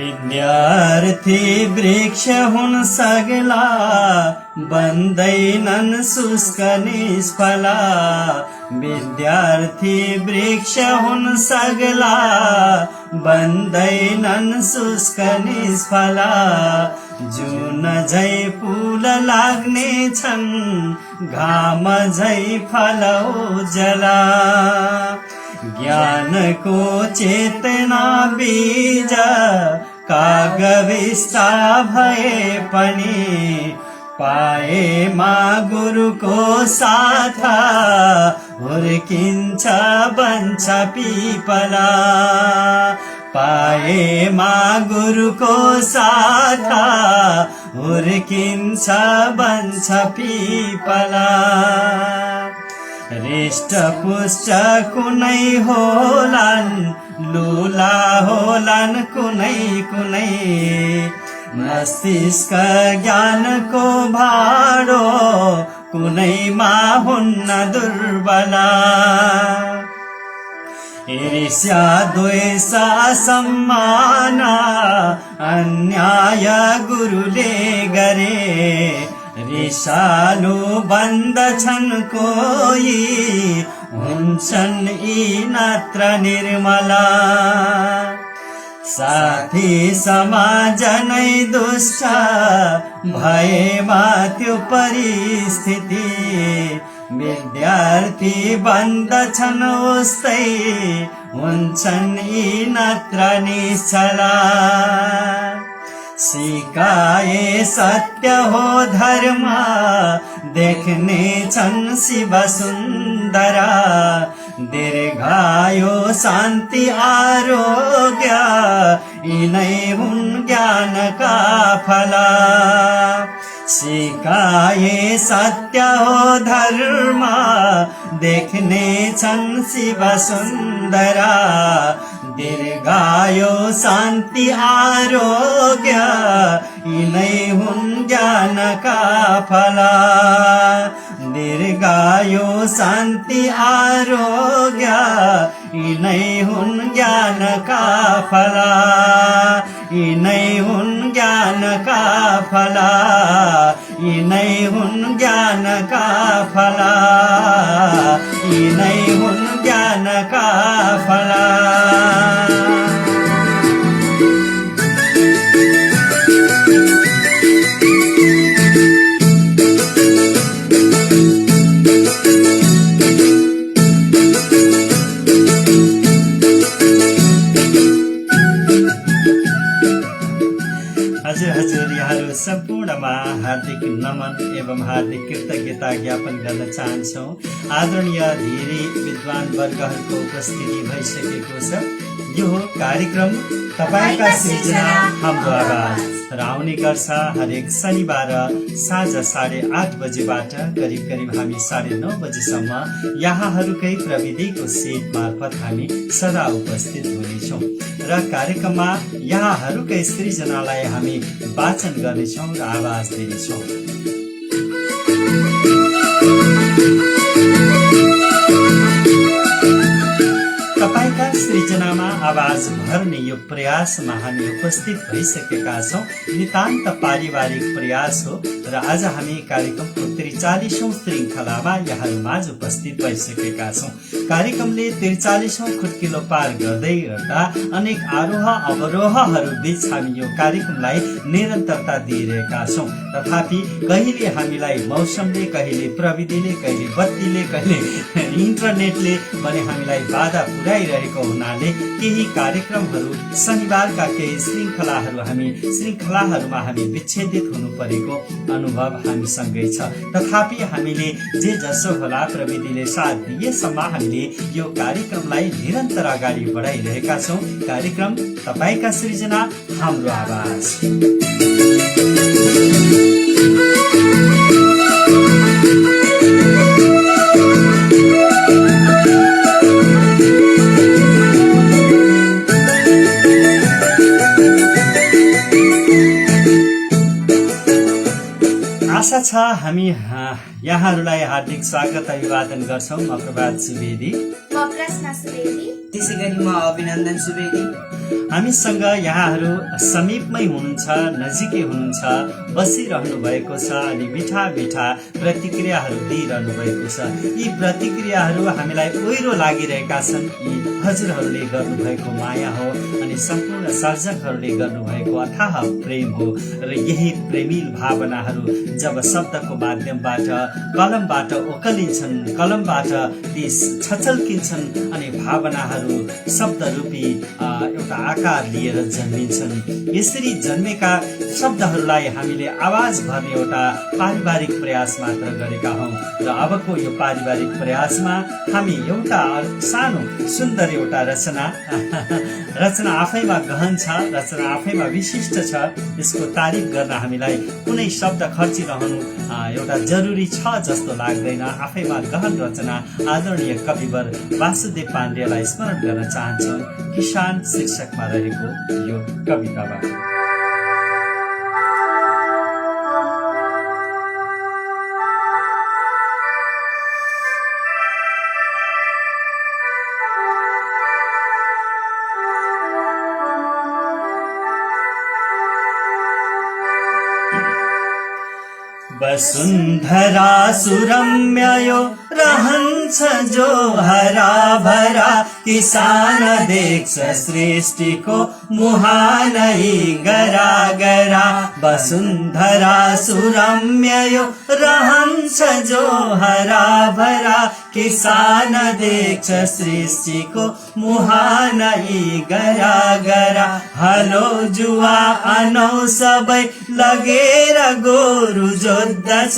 विद्यार्थी वृक्ष हुन सगला, बन्दैनन् शुष्क निष्फला। विद्यार्थी वृक्ष हुन सगला, बन्दैनन् शुष्क निष्फला। जुन झै फूल लाग्ने छन्, घाम झै फल उजला। ज्ञानको चेतना बीज कागविष्टा भए पनि, पाएमा गुरुको साथ हुर्किन्छ बन्छ पिपला। पाएमा गुरुको साथ हुर्किन्छ बन्छ पिपला। हृष्टपुष्ट कुनै होलान्, लुला होलान् कुनै कुनै। मस्तिष्क ज्ञानको भाडो, कुनैमा हुन्न दुर्बला। ईर्ष्या द्वेष असम्मान, अन्याय गुरुले गरे। रिसालु बन्दछन् कोही, हुन्छन् यी नत्र निर्मला। साथी समाज नै दुष्ट भएमा त्यो परिस्थिति। विद्यार्थी बन्दछन् उस्तै, हुन्छन् यी नत्र निश्चला। सिकाए सत्य हो धर्म, देख्ने छन् शिव सुन्दरा। दीर्घायु शान्ति आरोग्य, यिनै हुन् ज्ञानका फला। सिकाए सत्य हो धर्म, देख्ने छन् शिव सुन्दरा। दीर्घायु शान्ति आरोग्य, यिनै हुन् ज्ञानका फला। दीर्घायु शान्ति आरोग्य, यिनै हुन् ज्ञानका फला। यिनै हुन् ज्ञानका फला। यिनै हुन् ज्ञानका फला। यिनै हुन् ज्ञानका फला। श्रृङ्खलामा हार्दिक नमन एवं हार्दिक कृतज्ञता ज्ञापन गर्न चाहन्छौँ। आदरणीय धेरै विद्वान वर्गहरूको उपस्थिति भइसकेको छ। यो हो कार्यक्रम तपाईका सृजना हाम्रो आवाज र आउने गर्छ हरेक शनिबार साँझ 8:30 बजेबाट करिब हामी 9:30 बजेसम्म यहाँहरूकै प्रविधिको सेट मार्फत हामी सदा उपस्थित हुनेछौँ र कार्यक्रममा यहाँहरूकै सृजनालाई हामी वाचन गर्नेछौँ र आवाज दिनेछौँ। तपाईका सृजनामा आवाज भर्ने यो प्रयासमा हामी उपस्थित भइसकेका छौँ। नितान्त पारिवारिक प्रयास हो र आज हामी कार्यक्रमको 43औं श्रृङ्खलामा यहाँहरूमाझ उपस्थित भइसकेका छौँ। कार्यक्रमले 43औं खुट्किलो पार गर्दै गर्दा अनेक आरोह अवरोहहरू बीच हामी यो कार्यक्रमलाई निरन्तरता दिइरहेका छौँ। तथापि कहिले हामीलाई मौसमले, कहिले प्रविधिले, कहिले बत्तीले, कहिले इन्टरनेटले भने हामीलाई बाधा पुर्याइरहेको हुनाले केही कार्यक्रमहरू शनिबारका केही श्रृङ्खलाहरूमा हामी विच्छेदित हुनु परेको अनुभव हामीसँगै छ। तथापि हामीले जे जसो होला प्रविधिले साथ दिएसम्म हामीले यो कार्यक्रमलाई निरन्तर अगाडि बढाइरहेका छौँ। कार्यक्रम तपाईका सृजना हाम्रो आवाज। आशा छ हामी यहाँहरूलाई हार्दिक स्वागत अभिवादन गर्छौँ। म प्रभात सुवेदी, म प्रश्न सुवेदी, त्यसै गरी म अभिनन्दन सुवेदी। हामीसँग यहाँहरू समीपमै हुनुहुन्छ, नजिकै हुनुहुन्छ, बसिरहनु भएको छ अनि मिठा मिठा प्रतिक्रियाहरू दिइरहनु भएको छ। यी प्रतिक्रियाहरू हामीलाई ओहिरो लागिरहेका छन्। यी हजुरहरूले गर्नुभएको माया हो अनि सम्पूर्ण सर्जकहरूले गर्नुभएको अथाह प्रेम हो र यही प्रेमिल भावनाहरू जब शब्दको माध्यमबाट कलमबाट ओकलिन्छन्, कलमबाट ती छचल्किन्छन् अनि भावनाहरू शब्दरूपी एउटा आकार लिएर जन्मिन्छन्। यसरी जन्मेका शब्दहरूलाई हामीले आवाज भर्ने एउटा पारिवारिक प्रयास मात्र गरेका हौँ र अबको यो पारिवारिक प्रयासमा हामी एउटा सानो सुन्दर एउटा रचना आफैमा गहन छ, रचना आफैमा विशिष्ट छ। यसको तारिफ गर्न हामीलाई कुनै शब्द खर्चिरहनु एउटा जरुरी छ जस्तो लाग्दैन। आफैमा गहन रचना आदरणीय कविवर वासुदेव पाण्डेलाई स्मरण गर्न चाहन्छौँ किसान शीर्षकमा रहेको यो कविताबाट। वसुन्धरा सुरम्य यो रहन्छ जो हरा भरा, किसान देख्छ सृष्टिको मुहानै गरा गरा। वसुन्धरा सुरम्य यो रहन्छ जो हरा भरा, किसान देख्छ सृष्टिको मुहानै गरा गरा। हलो जुवा अनौ सबै लगेर गोरु जोत्दछ,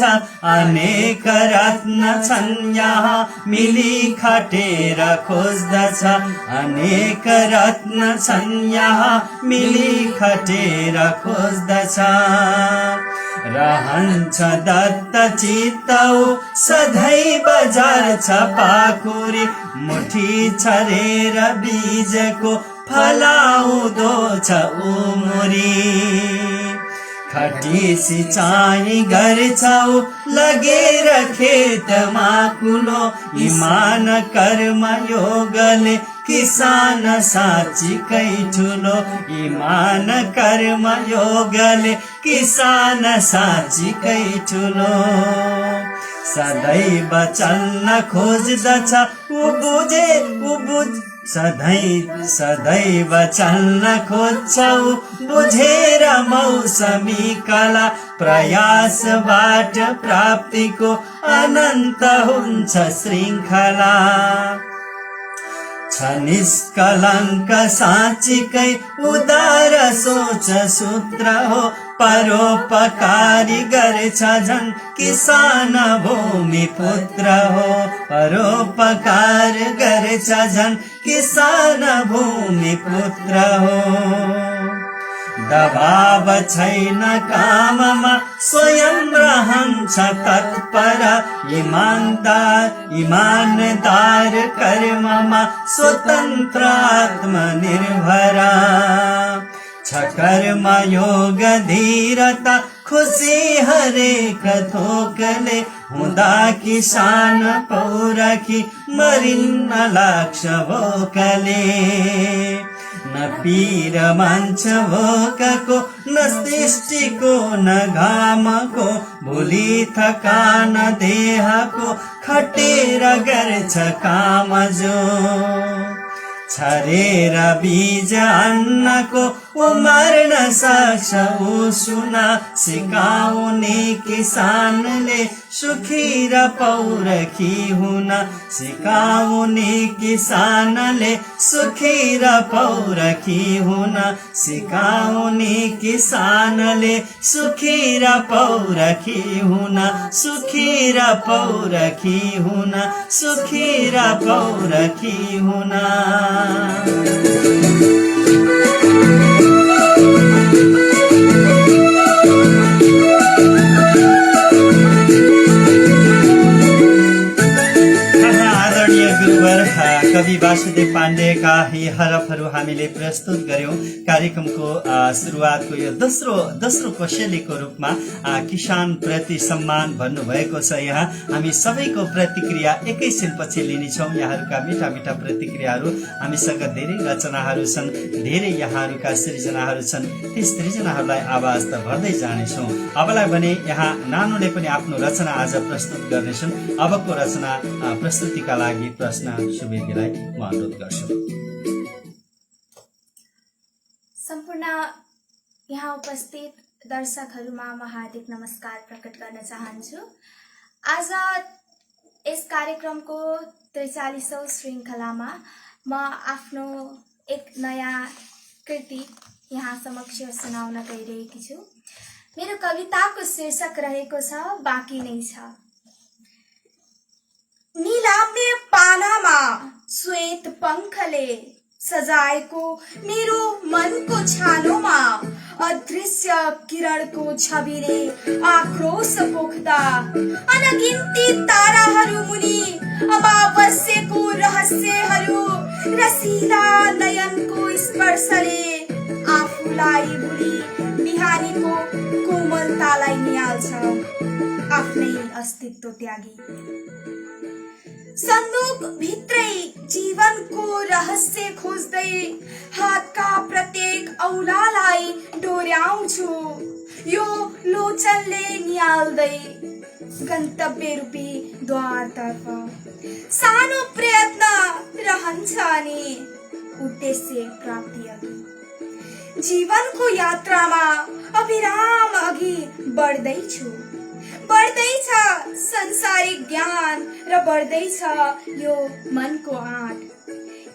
अनेक रत्न छन् यहाँ मिली खटेर खोज्दछ, अनेक रत्न छन् यहाँ मिली खटेर खोज्दछ। रहन्छ दत्त चित्तौ सधैँ बजार छ पाखुरी, मुठी छरेर बीजको फलाउँदो छ उमुरी। खटी सिँचाइ गर्छौ लगेर खेतमा कुलो, इमान कर्म योगले किसान साँच्चीकै ठुलो, इमान कर्म योगले किसान साँच्चीकै ठुलो। सदैव चल्न खोज्दछ उ बुझ सदैव चल्न खोज्छौ बुझेर मौसमी कला, प्रयासबाट प्राप्तिको अनन्त हुन्छ श्रृङ्खला। छ निष्कलङ्क साँच्चीकै उदार सोच सूत्र हो, परोपकारी गरेछ झन् किसान भूमि पुत्र हो परोपकार गरेछ झन् किसान भूमि पुत्र हो दबाव छैन काममा स्वयं रहन्छ तत्पर इमानदार कर्ममा स्वतन्त्र आत्मनिर्भर छ कर्म योग धीरता खुशी हरेक थोकले हुँदा किसान पौरखी मरिन्न लाग्छ भोकले न पीर मान्छ भोकको न सृष्टिको न घामको भोलि थकान देहको खटेर गर्छ काम जो छरेर बीज अन्नको उमर्न सक्छ उसुना सिकाउने किसानले सुखी र पौरखी हुन सिकाउने किसानले सुखी र पौरखी हुन सिकाउने किसानले सुखी र पौरखी हुन सुखी र पौरखी हुन सुखी र पौरखी हुन कवि वासुदेव पाण्डेका यी हरफहरू हामीले प्रस्तुत गर्यौं। कार्यक्रमको सुरुवातको यो दोस्रो कोसेलीको रूपमा किसान प्रति सम्मान भन्नुभएको छ। यहाँ हामी सबैको प्रतिक्रिया एकैछिनपछि लिनेछौँ। यहाँहरूका मिठा मिठा प्रतिक्रियाहरू हामीसँग धेरै रचनाहरू छन्, धेरै यहाँहरूका सृजनाहरू छन्। ती सृजनाहरूलाई आवाज त भर्दै जानेछौँ। अबलाई भने यहाँ नानुले पनि आफ्नो रचना आज प्रस्तुत गर्नेछन्। अबको रचना प्रस्तुतिका लागि प्रश्न सुवेदीलाई म अनुरोध गर्छु। सम्पूर्ण यहाँ उपस्थित दर्शकहरूमा म हार्दिक नमस्कार प्रकट गर्न चाहन्छु। आज यस कार्यक्रमको 43औं श्रृङ्खलामा म आफ्नो एक नयाँ कृति यहाँ समक्ष सुनाउन गइरहेकी छु। मेरो कविताको शीर्षक रहेको छ बाँकी नै छ। निलाम्ने पानामा श्वेत पंखले सजाएको मेरो मनको छानोमा अदृश्य किरणको छविले आक्रोश पोख्दा अनगिन्ती ताराहरू मुनि अमावस्यको रहस्यहरू रसिला नयनको स्पर्शले आफूलाई भुली बिहानीको कोमलतालाई निहाल्छ आफ्नै अस्तित्व त्यागी। सन्दुक भित्रै जीवनको रहस्य खोज्दै हातका प्रत्येक औलालाई डोर्याउँछु यो लोचनले निहाल्दै गन्तव्य रूपी द्वारतर्फ। सानो प्रयत्न रहन्छ अनि उद्देश्य प्राप्ति अघि जीवनको यात्रामा अविराम अघि बढ्दैछु। बढ्दैछ संसारिक ज्ञान र बढ्दैछ यो मनको आँट।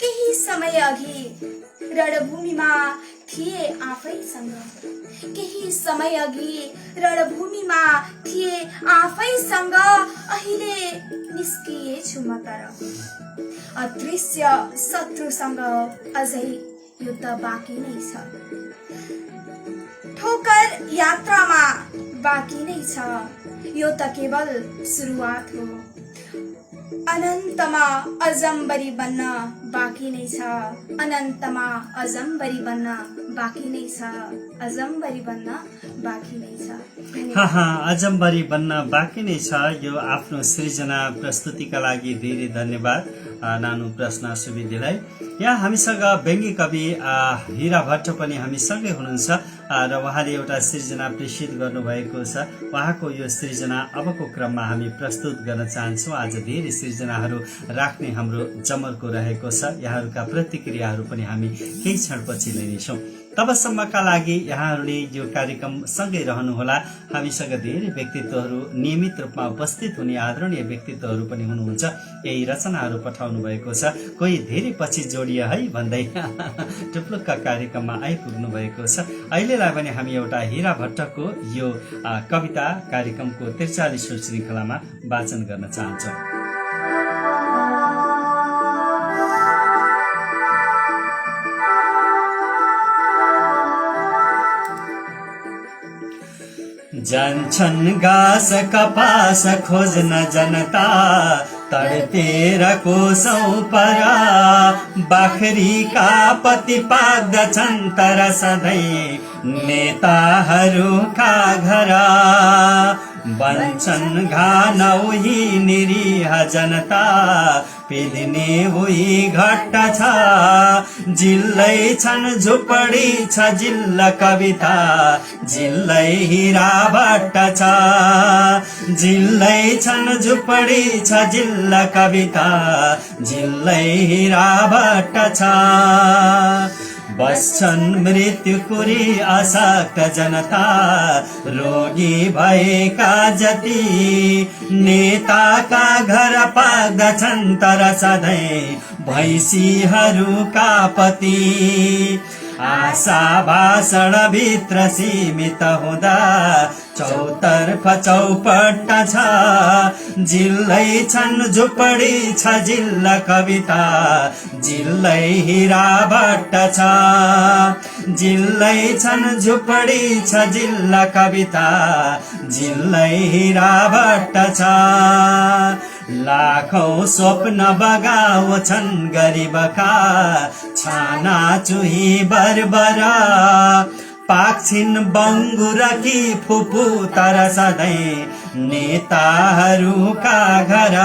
केही समय अघि रणभूमिमा थिए आफैसँग, केही समय अघि रणभूमिमा थिए आफैसँग, अहिले निस्किएछु म तर अदृश्य शत्रुसँग अझै युद्ध बाँकी नै छ। ठोकर यात्रामा बाँकी नै छ, यो त केवल सुरुवात हो। अनन्तमा अजम्बरी बन्न बाँकी नै छ, अनन्तमा अजम्बरी बन्न बाँकी नै छ, अजम्बरी बन्न बाँकी नै छ। अजम्बरी बन्न बाँकी नै छ। यो आफ्नो सृजना प्रस्तुतिका लागि धेरै धन्यवाद नानु प्रश्न सुवेदीलाई। यहाँ हामीसँग व्यङ्ग्य कवि हिरा भट्ट पनि हामीसँगै हुनुहुन्छ र उहाँले एउटा सृजना प्रेषित गर्नुभएको छ। उहाँको यो सृजना अबको क्रममा हामी प्रस्तुत गर्न चाहन्छौँ। आज धेरै सृजनाहरू राख्ने हाम्रो जमर्को रहेको छ। यहाँहरूका प्रतिक्रियाहरू पनि हामी केही क्षणपछि लिनेछौँ। तबसम्मका लागि यहाँहरूले यो कार्यक्रम सँगै रहनुहोला। हामीसँग धेरै व्यक्तित्वहरू नियमित रूपमा उपस्थित हुने आदरणीय व्यक्तित्वहरू पनि हुनुहुन्छ। यही रचनाहरू पठाउनु भएको छ। कोही धेरै पछि जोडिए है भन्दै टुप्लुक्का कार्यक्रममा आइपुग्नु भएको छ। अहिलेलाई भने हामी एउटा हीरा भट्टको यो कविता कार्यक्रमको 43औं श्रृङ्खलामा वाचन गर्न चाहन्छौँ। जान्छन् घाँस कपास खोज्न जनता, तडपेर कोसौं परा। बाख्रीका पति पाक्दछन् तर सधैँ नेताहरूका घरा। बन्छन् घान उही निरीह जनता, पिल्ने उही घट्ट छ। जिल्लै छन् झुपडी छ जिल्ला कविता, जिल्लै हीरा भट्ट छ। जिल्लै छन् झुपडी छ जिल्ला कविता, जिल्लै हीरा भट्ट छ। बस्छन् मृत्यु कुरी अशक्त जनता, रोगी भएका जति। नेताका घर पाक्दछन् तर सधैँ भैँसीहरूका पति। आशा भाषण भित्र सीमित हुँदा चौतर्फ चौपट छ। जिल्लै छन् झुपडी छ जिल्ला कविता, जिल्लै हीरा भट्ट छ। जिल्लै छन् झुपडी छ जिल्ला कविता, जिल्लै हीरा भट्ट छ। लाखौं स्वप्न बगाउँछन् गरिबका, छाना चुही बरबरा। पाक्छिन् बङ्गुरकी फुपू तर सधैँ नेताहरूका घर।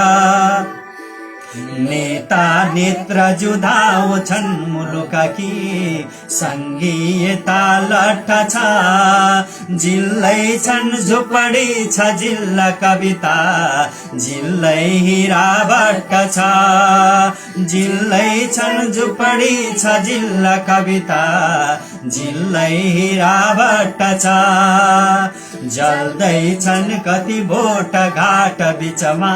नेता नेत्र जुधाउँछन् मुलुककी, सङ्घीयता लट्ठ छ। जिल्लै छन् झुपडी छ जिल्ला कविता, जिल्लै हीरा भट्ट छ। जिल्लै छन् झुपडी छ जिल्ला कविता, जिल्लै हीरा भट्ट छ। जल्दैछन् कति भोट घाट बिचमा,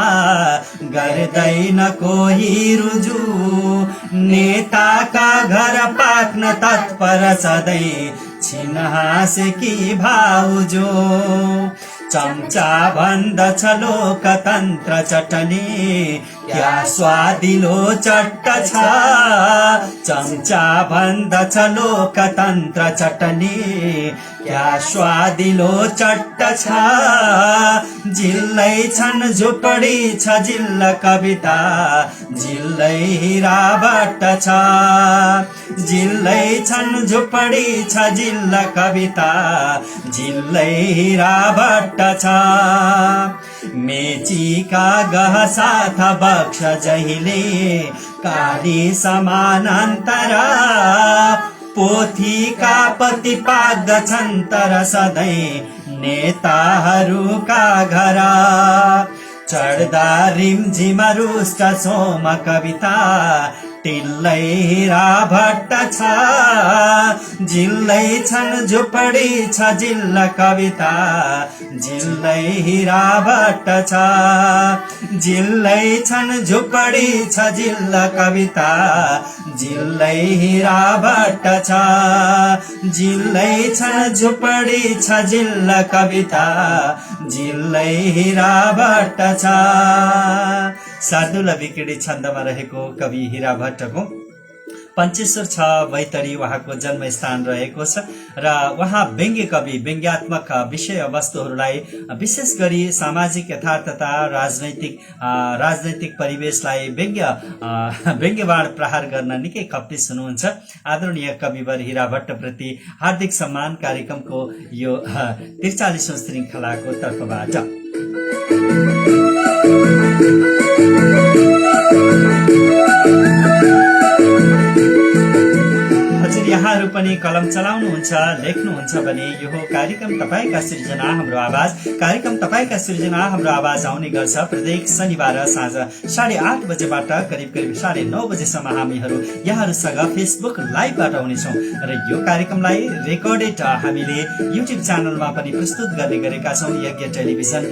गर्दैन कोही रुजु। नेताका घर पाक्न तत्पर सधैँ छिनहासेकी भाउजू। चम्चा भन्दछ लोकतन्त्र चटनी, क्या स्वादिलो चट्ट छ। चम्चा भन्दछ लोकतन्त्र चटनी, क्या स्वादिलो चट्ट छ। जिल्लै छन् झुपडी छ जिल्ला कविता, जिल्लै हीरा भट्ट छ। जिल्लै छन् झुपडी छ जिल्ला कविता, जिल्लै हीरा भट्ट छ। मेचीका गहसाथ बक्ष जहिले, काली समानान्तरा। पोथीका पति पाक्दछन् तर सधैँ नेताहरूका घर। चढ्दा रिमझिम रुष्ट सोम कविता, टिल्लै हीरा भट्ट छ। जिल्लै छन् झुपडी छ जिल्ला कविता, जिल्लै हीरा भट्ट छ। जिल्लै छन् झुपडी छ जिल्ला कविता, जिल्लै हीरा भट्ट छ। जिल्लै छन् झुपडी छ जिल्ला कविता, जिल्लै हीरा भट्ट छ। शार्दुला विकिडी छन्दमा रहेको कवि हीरा भट्टको पञ्चेश्वर 6 बैतडी उहाँको जन्मस्थान रहेको छ र उहाँ व्यङ्ग्य कवि, व्यङ्ग्यात्मक विषय वस्तुहरूलाई विशेष गरी सामाजिक यथार्थता, राजनैतिक परिवेशलाई व्यङ्ग्यबाण प्रहार गर्न निकै कप्टिस हुनुहुन्छ। आदरणीय कविवर हीरा भट्टप्रति हार्दिक सम्मान कार्यक्रमको यो 43औं श्रृङ्खलाको तर्फबाट। हजुर यहाँहरू पनि पनि कलम चलाउनुहुन्छ, लेख्नुहुन्छ भने यो हो कार्यक्रम तपाईका सृजना हाम्रो आवाज। कार्यक्रम तपाईका सृजना हाम्रो आवाज आउने गर्छ प्रत्येक शनिबार साँझ 8:30 बजेबाट करिब 9:30 बजेसम्म हामीहरू यहाँहरूसँग फेसबुक लाइभबाट हुनेछौँ र यो कार्यक्रमलाई रेकर्डेड हामीले युट्युब च्यानलमा पनि प्रस्तुत गर्ने गरेका छौँ। यज्ञ टेलिभिजन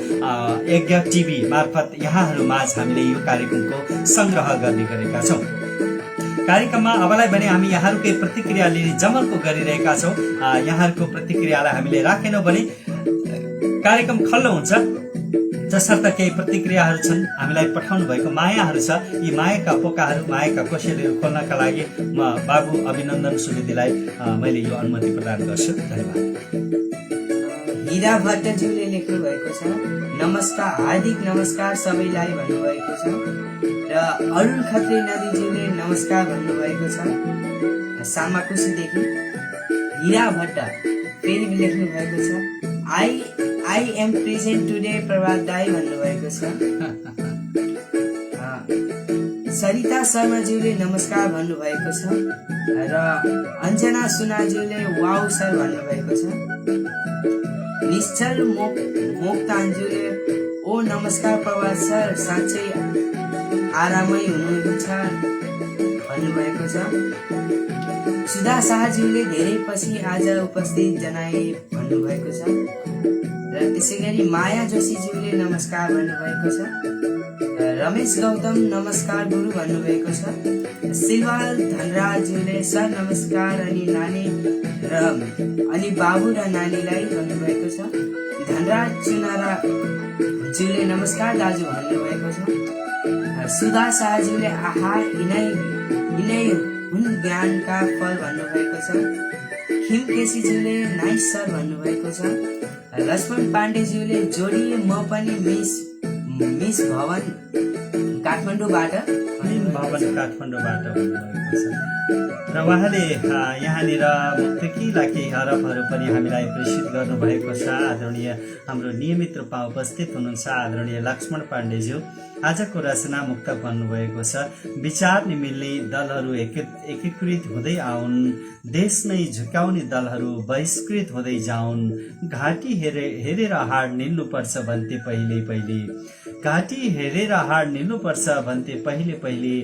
यज्ञ टिभी मार्फत यहाँहरू माझ हामीले यो कार्यक्रमको संग्रह गर्ने गरेका छौँ। कार्यक्रममा अबलाई भने हामी यहाँहरूकै प्रतिक्रिया लिने जमलको गरिरहेका छौँ। यहाँहरूको प्रतिक्रियालाई हामीले राखेनौँ भने कार्यक्रम खल्लो हुन्छ। जसर्थ केही प्रतिक्रियाहरू छन्, हामीलाई पठाउनु भएको मायाहरू छ, यी मायाका पोकाहरू, मायाका कोसेलीहरू खोल्नका लागि म बाबु अभिनन्दन सुवेदीलाई मैले यो अनुमति प्रदान गर्छु। धन्यवाद। हिरा भट्टज्यूले लेख्नु भएको छ, नमस्कार, हार्दिक नमस्कार सबैलाई भन्नुभएको छ। र अरुण खत्री नदीज्यूले नमस्कार भन्नुभएको छ सामाकुसीदेखि। हिरा भट्ट फेरि लेख्नु भएको छ, आई एम प्रेजेन्ट टुडे प्रभात दाई भन्नुभएको छ। सरिता शर्माज्यूले नमस्कार भन्नुभएको छ र अञ्जना सुनाज्यूले वाउ सर भन्नुभएको छ। निश्चल मोक्तान्ज्यूले ओ नमस्कार प्रभात सर, साँच्चै आरामै हुनुहुन्छ भन्नुभएको छ। सुधा शाहज्यूले धेरै पछि आज उपस्थित जनाए भन्नुभएको छ र त्यसै गरी माया जोशीज्यूले नमस्कार भन्नुभएको छ। रमेश गौतम नमस्कार गुरु भन्नुभएको छ। सिलवाल धनराजज्यूले सर नमस्कार अनि बाबु र नानीलाई भन्नुभएको छ। धनराज चुनारा ज्यूले नमस्कार दाजु भन्नुभएको छ। सुधा शाहज्यूले आहा यिनै हुन् ज्ञानका फल भन्नुभएको छ। हिम केसीज्यूले नाइस सर भन्नुभएको छ। लक्ष्मण पाण्डेज्यूले जोडिए म पनि मिस भवन काठमाडौँबाट भन्नुभएको छ। र उहाँले यहाँनिर मुक्तकीका केही हरफहरू पनि हामीलाई प्रेषित गर्नुभएको छ। आदरणीय हाम्रो नियमित रूपमा उपस्थित हुनुहुन्छ आदरणीय लक्ष्मण पाण्डेज्यू। आजको रचना मुक्तक भन्नुभएको छ, विचार निमिल्ने दलहरू एकीकृत हुँदै आउन्, देश नै झुक्याउने दलहरू बहिष्कृत हुँदै जाउन्, घाँटी हेरेर हाड निल्नुपर्छ भन्थे पहिले पहिले, घाँटी हेरेर हाड निल्नुपर्छ भन्थे पहिले पहिले,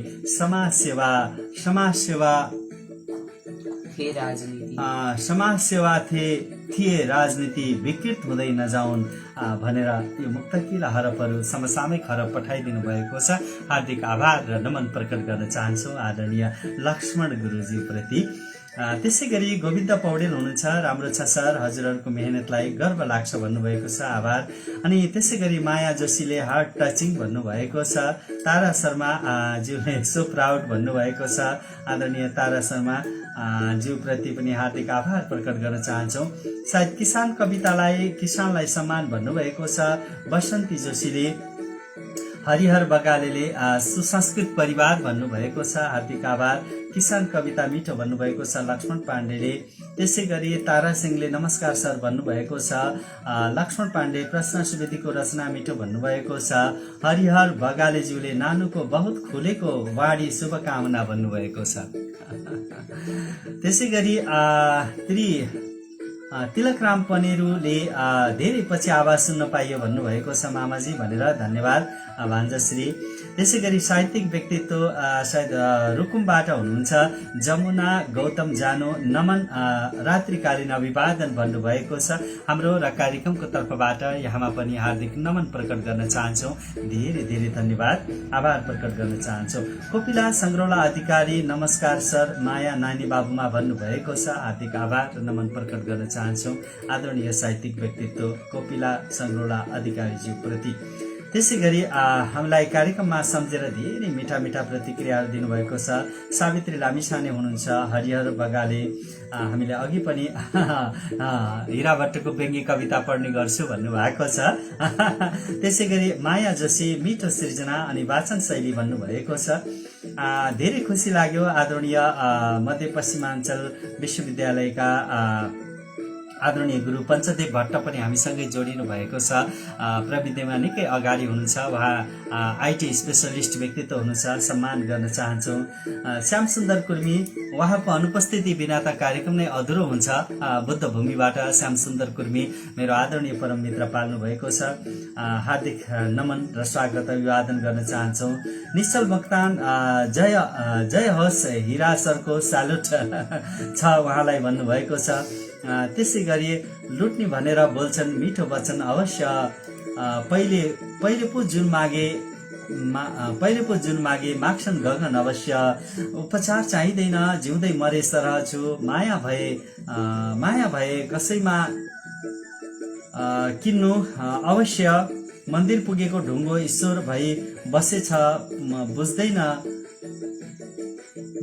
समाजसेवा थिए राजनीति विकृत हुँदै नजाउन् भनेर यो मुक्तकीला हरफहरू समसामयिक हरफ पठाइदिनु भएको छ। हार्दिक आभार र नमन प्रकट गर्न चाहन्छौँ आदरणीय लक्ष्मण गुरुजी प्रति। त्यसै गरी गोविन्द पौडेल हुनुहुन्छ, राम्रो छ सर, हजुरहरूको मेहनतलाई गर्व लाग्छ भन्नुभएको छ, आभार। अनि त्यसै गरी माया जोशीले हार्ट टचिङ भन्नुभएको छ। तारा शर्मा ज्यूले सो प्राउड भन्नुभएको छ, आदरणीय तारा शर्मा ज्यूप्रति पनि हार्दिक आभार प्रकट गर्न चाहन्छौँ। सायद किसानलाई सम्मान भन्नुभएको छ। बसन्ती जोशीले हरिहर बगालेले सुसंस्कृत परिवार भन्नुभएको छ, हार्दिक आभार। किसान कविता मिठो भन्नुभएको छ लक्ष्मण पाण्डेले। त्यसै गरी तारा सिंहले नमस्कार सर भन्नुभएको छ। लक्ष्मण पाण्डे प्रश्न सुवेदीको रचना मिठो भन्नुभएको छ। हरिहर बगालेज्यूले नानुको बहुत खुलेको वाडी शुभकामना भन्नुभएको छ। त्यसै गरी तिलकराम पनेरूले धेरै पछि आवाज सुन्न पाइयो भन्नुभएको छ मामाजी भनेर, धन्यवाद भान्जश्री। त्यसै गरी साहित्यिक व्यक्तित्व सायद रुकुमबाट हुनुहुन्छ जमुना गौतम जानो, नमन रात्रिकालीन अभिवादन भन्नुभएको छ हाम्रो र कार्यक्रमको तर्फबाट यहाँमा पनि हार्दिक नमन प्रकट गर्न चाहन्छौँ। धेरै धेरै धन्यवाद, आभार प्रकट गर्न चाहन्छौँ। कोपिला सङ्ग्रौला अधिकारी नमस्कार सर, माया नानी बाबुमा भन्नुभएको छ, हार्दिक आभार र नमन प्रकट गर्न चाहन्छौँ आदरणीय साहित्यिक व्यक्तित्व कोपिला सङ्ग्रौला अधिकारीज्यू प्रति। त्यसै गरी हामीलाई कार्यक्रममा सम्झेर धेरै मिठा मिठा प्रतिक्रियाहरू दिनुभएको छ। सावित्री लामिछाने हुनुहुन्छ, हरिहर बगाले हामीले अघि पनि हिरा भट्टको व्यङ्ग्य कविता पढ्ने गर्छु भन्नुभएको छ। त्यसै गरी माया जोशी मिठो सृजना अनि वाचन शैली भन्नुभएको छ। धेरै खुसी लाग्यो आदरणीय मध्यपश्चिमाञ्चल विश्वविद्यालयका आदरणीय गुरु पञ्चदेव भट्ट पनि हामीसँगै जोडिनु भएको छ। प्रविधिमा निकै अगाडि हुनुहुन्छ, उहाँ आइटी स्पेसलिस्ट व्यक्तित्व हुनुहुन्छ, सम्मान गर्न चाहन्छौँ। श्याम सुन्दर कुर्मी, उहाँको अनुपस्थिति बिना त कार्यक्रम नै अधुरो हुन्छ। बुद्ध भूमिबाट श्याम सुन्दर कुर्मी मेरो आदरणीय परम मित्र पाल्नु भएको छ। हार्दिक नमन र स्वागत अभिवादन गर्न चाहन्छौँ। निश्चल भक्तान, जय होस्, हिरा सरको स्यालुट छ उहाँलाई भन्नुभएको छ। त्यसै गरी लुट्ने भनेर बोल्छन् मिठो वचन अवश्य, पहिले पो जुन मागे माग्छन् गगन अवश्य, उपचार चाहिँदैन जिउँदै मरे सरह छु, माया भए कसैमा किन्नु अवश्य, मन्दिर पुगेको ढुङ्गो ईश्वर भई बसेछ,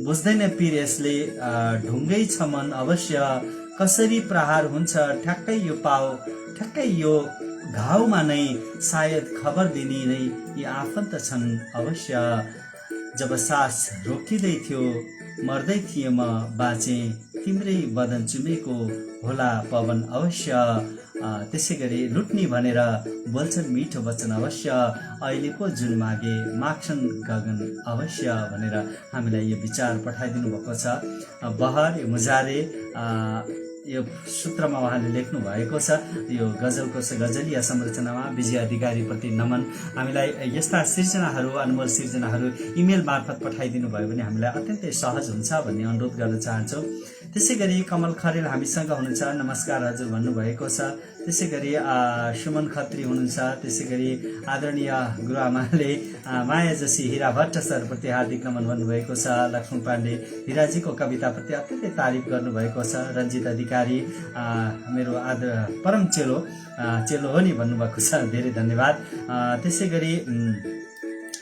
बुझ्दैन पीर यसले, ढुङ्गै छ मन अवश्य, कसरी प्रहार हुन्छ ठ्याक्कै यो घाउमा नै, सायद खबर दिने नै यी आफन्त छन् अवश्य, जब सास रोकिँदै थियो मर्दै थिएँ म बाँचे, तिम्रै बदन चुमेको होला पवन अवश्य। त्यसै गरी लुट्ने भनेर बोल्छन् मिठो वचन अवश्य, अहिले पो जुन मागे माग्छन् गगन अवश्य भनेर हामीलाई यो विचार पठाइदिनु भएको छ। बहर मुजारे यो सूत्रमा उहाँले लेख्नु भएको छ। यो गजलको गजलीय संरचनामा विजय अधिकारीप्रति नमन। हामीलाई यस्ता सिर्जनाहरू, अनमोल सिर्जनाहरू इमेल मार्फत पठाइदिनु भयो भने हामीलाई अत्यन्तै सहज हुन्छ भन्ने अनुरोध गर्न चाहन्छौँ। त्यसै गरी कमल खरेल हामीसँग हुनुहुन्छ, नमस्कार हजुर भन्नुभएको छ। त्यसै गरी सुमन खत्री हुनुहुन्छ। त्यसै गरी आदरणीय गुरुआमाले माया जोशी हिरा भट्ट सरप्रति हार्दिक नमन भन्नुभएको छ। लक्ष्मण पाण्डे हिराजीको कविताप्रति अत्यन्तै तारिफ गर्नुभएको छ। रञ्जित अधिकारी मेरो परम चेलो हो नि भन्नुभएको छ, धेरै धन्यवाद। त्यसै गरी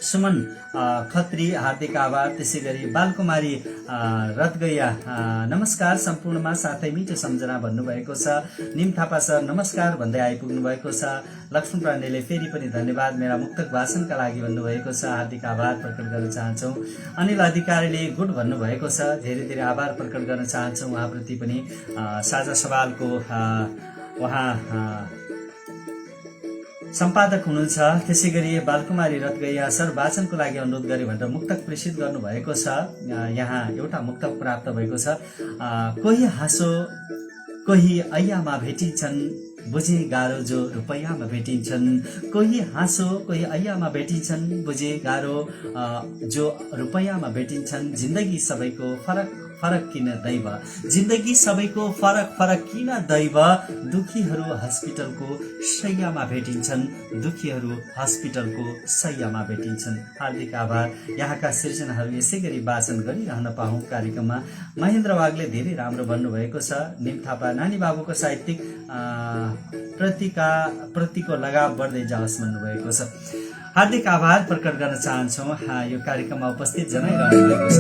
सुमन खत्री हार्दिक आभार। त्यसै गरी बालकुमारी रथगैया नमस्कार सम्पूर्णमा, साथै मिठो सम्झना भन्नुभएको छ। निम थापा सर नमस्कार भन्दै आइपुग्नु भएको छ। लक्ष्मण पाण्डेले फेरि पनि धन्यवाद मेरा मुक्तक भाषणका लागि भन्नुभएको छ, हार्दिक आभार प्रकट गर्न चाहन्छौँ। अनिल अधिकारीले गुड भन्नुभएको छ, धेरै धेरै आभार प्रकट गर्न चाहन्छौँ उहाँप्रति पनि। साझा सवालको उहाँ सम्पादक हुनुहुन्छ। त्यसै गरी बालकुमारी रथगैया सर वाचनको लागि अनुरोध गरे भनेर मुक्तक प्रेषित गर्नुभएको छ। यहाँ एउटा मुक्तक प्राप्त भएको छ। कोही हाँसो कोही ऐयामा भेटिन्छन्, बुझे गाह्रो जो रुपैयाँमा भेटिन्छन्। कोही हाँसो कोही ऐयामा भेटिन्छन्, बुझे गाह्रो जो रुपैयाँमा भेटिन्छन्। जिन्दगी सबैको फरक फरक किन दैव, जिन्दगी सबैको फरक फरक किन दैव। दुखीहरू हस्पिटलको शैय्यामा भेटिन्छन्, दुखीहरू हस्पिटलको शैय्यामा भेटिन्छन्। हार्दिक आभार। यहाँका सृजनाहरू यसै गरी वाचन गरिरहन पाऊँ कार्यक्रममा। महेन्द्र वागले धेरै राम्रो भन्नुभएको छ। निम थापा नानी बाबुको साहित्यिक प्रतिको लगाव बढ्दै जाओस् भन्नुभएको छ। हार्दिक आभार प्रकट गर्न चाहन्छौँ यो कार्यक्रममा उपस्थित जनाइरहनु भएको छ।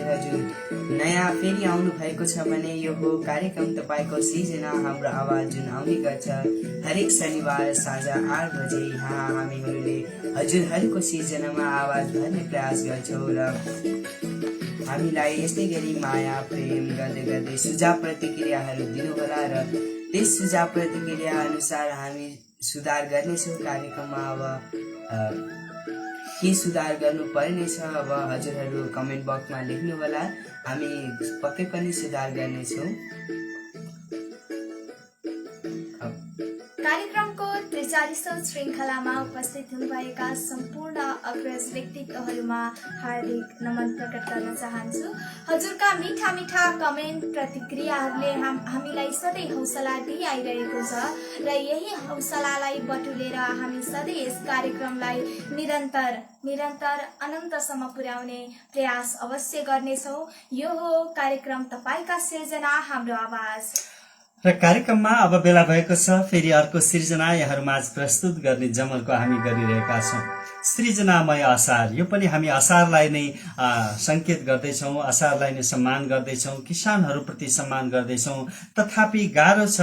हजुर नयाँ फेरि आउनु भएको छ भने यो हो कार्यक्रम तपाईँको सिर्जना हाम्रो आवाज जुन आउने गर्छ हरेक शनिबार साँझ 8 बजे। यहाँ हामीहरूले हजुरहरूको सिर्जनामा आवाज भर्ने प्रयास गर्छौँ र हामीलाई यस्तै गरी माया प्रेम गर्दै गर्दै सुझाव प्रतिक्रियाहरू दिनुहोला र त्यस सुझाव प्रतिक्रिया अनुसार हामी सुधार गर्नेछौँ कार्यक्रममा। अब के सुधार गर्नुपर्ने छ अब हजुरहरू कमेन्ट बक्समा लेख्नुहोला, हामी पक्कै पनि सुधार गर्नेछौँ। कार्यक्रमको 43औं श्रृङ्खलामा उपस्थित हुनुभएका सम्पूर्ण अग्रज व्यक्तित्वहरूमा हार्दिक नमन प्रकट गर्न चाहन्छु। हजुरका मिठा मिठा कमेन्ट प्रतिक्रियाहरूले हामीलाई सधैँ हौसला दिइआइरहेको छ र यही हौसलालाई बटुलेर हामी सधैँ यस कार्यक्रमलाई निरन्तर अनन्तसम्म पुर्याउने प्रयास अवश्य गर्नेछौँ। यो हो कार्यक्रम तपाईँका सिर्जना हाम्रो आवाज। र कार्यक्रममा अब बेला भएको छ फेरि अर्को सृजना यहाँहरूमाझ प्रस्तुत गर्ने जमलको हामी गरिरहेका छौँ। सृजनामय असार, यो पनि हामी असारलाई नै संकेत गर्दैछौँ, असारलाई नै सम्मान गर्दैछौँ, किसानहरूप्रति सम्मान गर्दैछौँ। तथापि गाह्रो छ,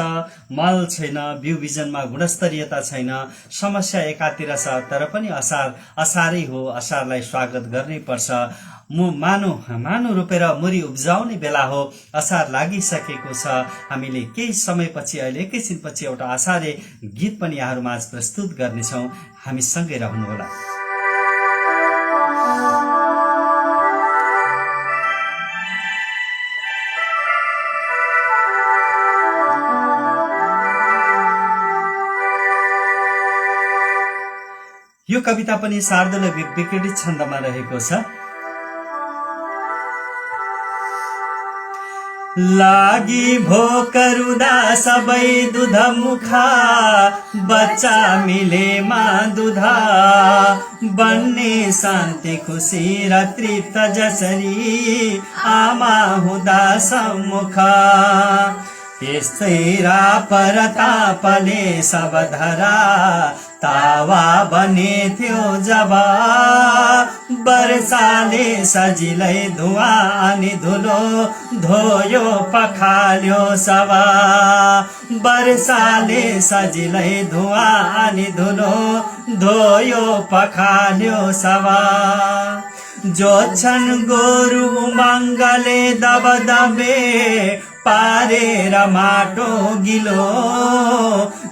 मल छैन, बिउ बिजनमा गुणस्तरीयता छैन, समस्या एकातिर छ, तर पनि असारै हो, असारलाई स्वागत गर्नै पर्छ। मानु रोपेर मुरी उब्जाउने बेला हो, असार लागिसकेको छ। हामीले केही समयपछि अहिले एकैछिनपछि एउटा असारे गीत पनि यहाँहरूमाझ प्रस्तुत गर्नेछौँ, हामी सँगै रहनुहोला। यो कविता पनि शार्दूल विकृति छन्दमा रहेको छ। लागि भोकरुदा सबै दुध मुखा, बच्चा मिलेमा दुधा, बन्ने शान्ति खुसी र तृप्त जसरी आमा हुँदा सम्मुख। त्यस्तै रापर तापले सब धरा तावा बने थियो जब, वर्षाले सजिलै धुवा अनि धुलो धोयो पखाल्यो सब। वर्षाले सजिलै धुवा अनि धुलो धोयो पखाल्यो सब। जोच्छन् गोरु उमङ्गले दबदबे, पारेर माटो गिलो,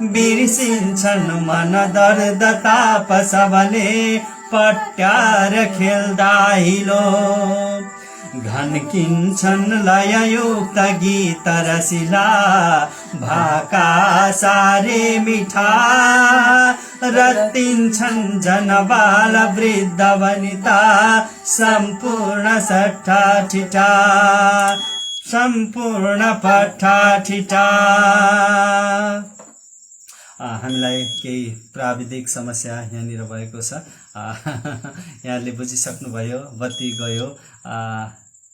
बिर्सिन्छन् मन दर्द ताप सबले, पट्यार खेल्दा हिलो। घन्किन्छन् लययुक्त गीत रसिला, भाका सारे मिठा, रत्तिन्छन् जनबाल वृद्ध वनिता, सम्पूर्ण सट्टा ठिटा, सम्पूर्ण पट्टा ठिटा। हामीलाई केही प्राविधिक समस्या यहाँनिर भएको छ, यहाँले बुझिसक्नुभयो। बत्ती गयो,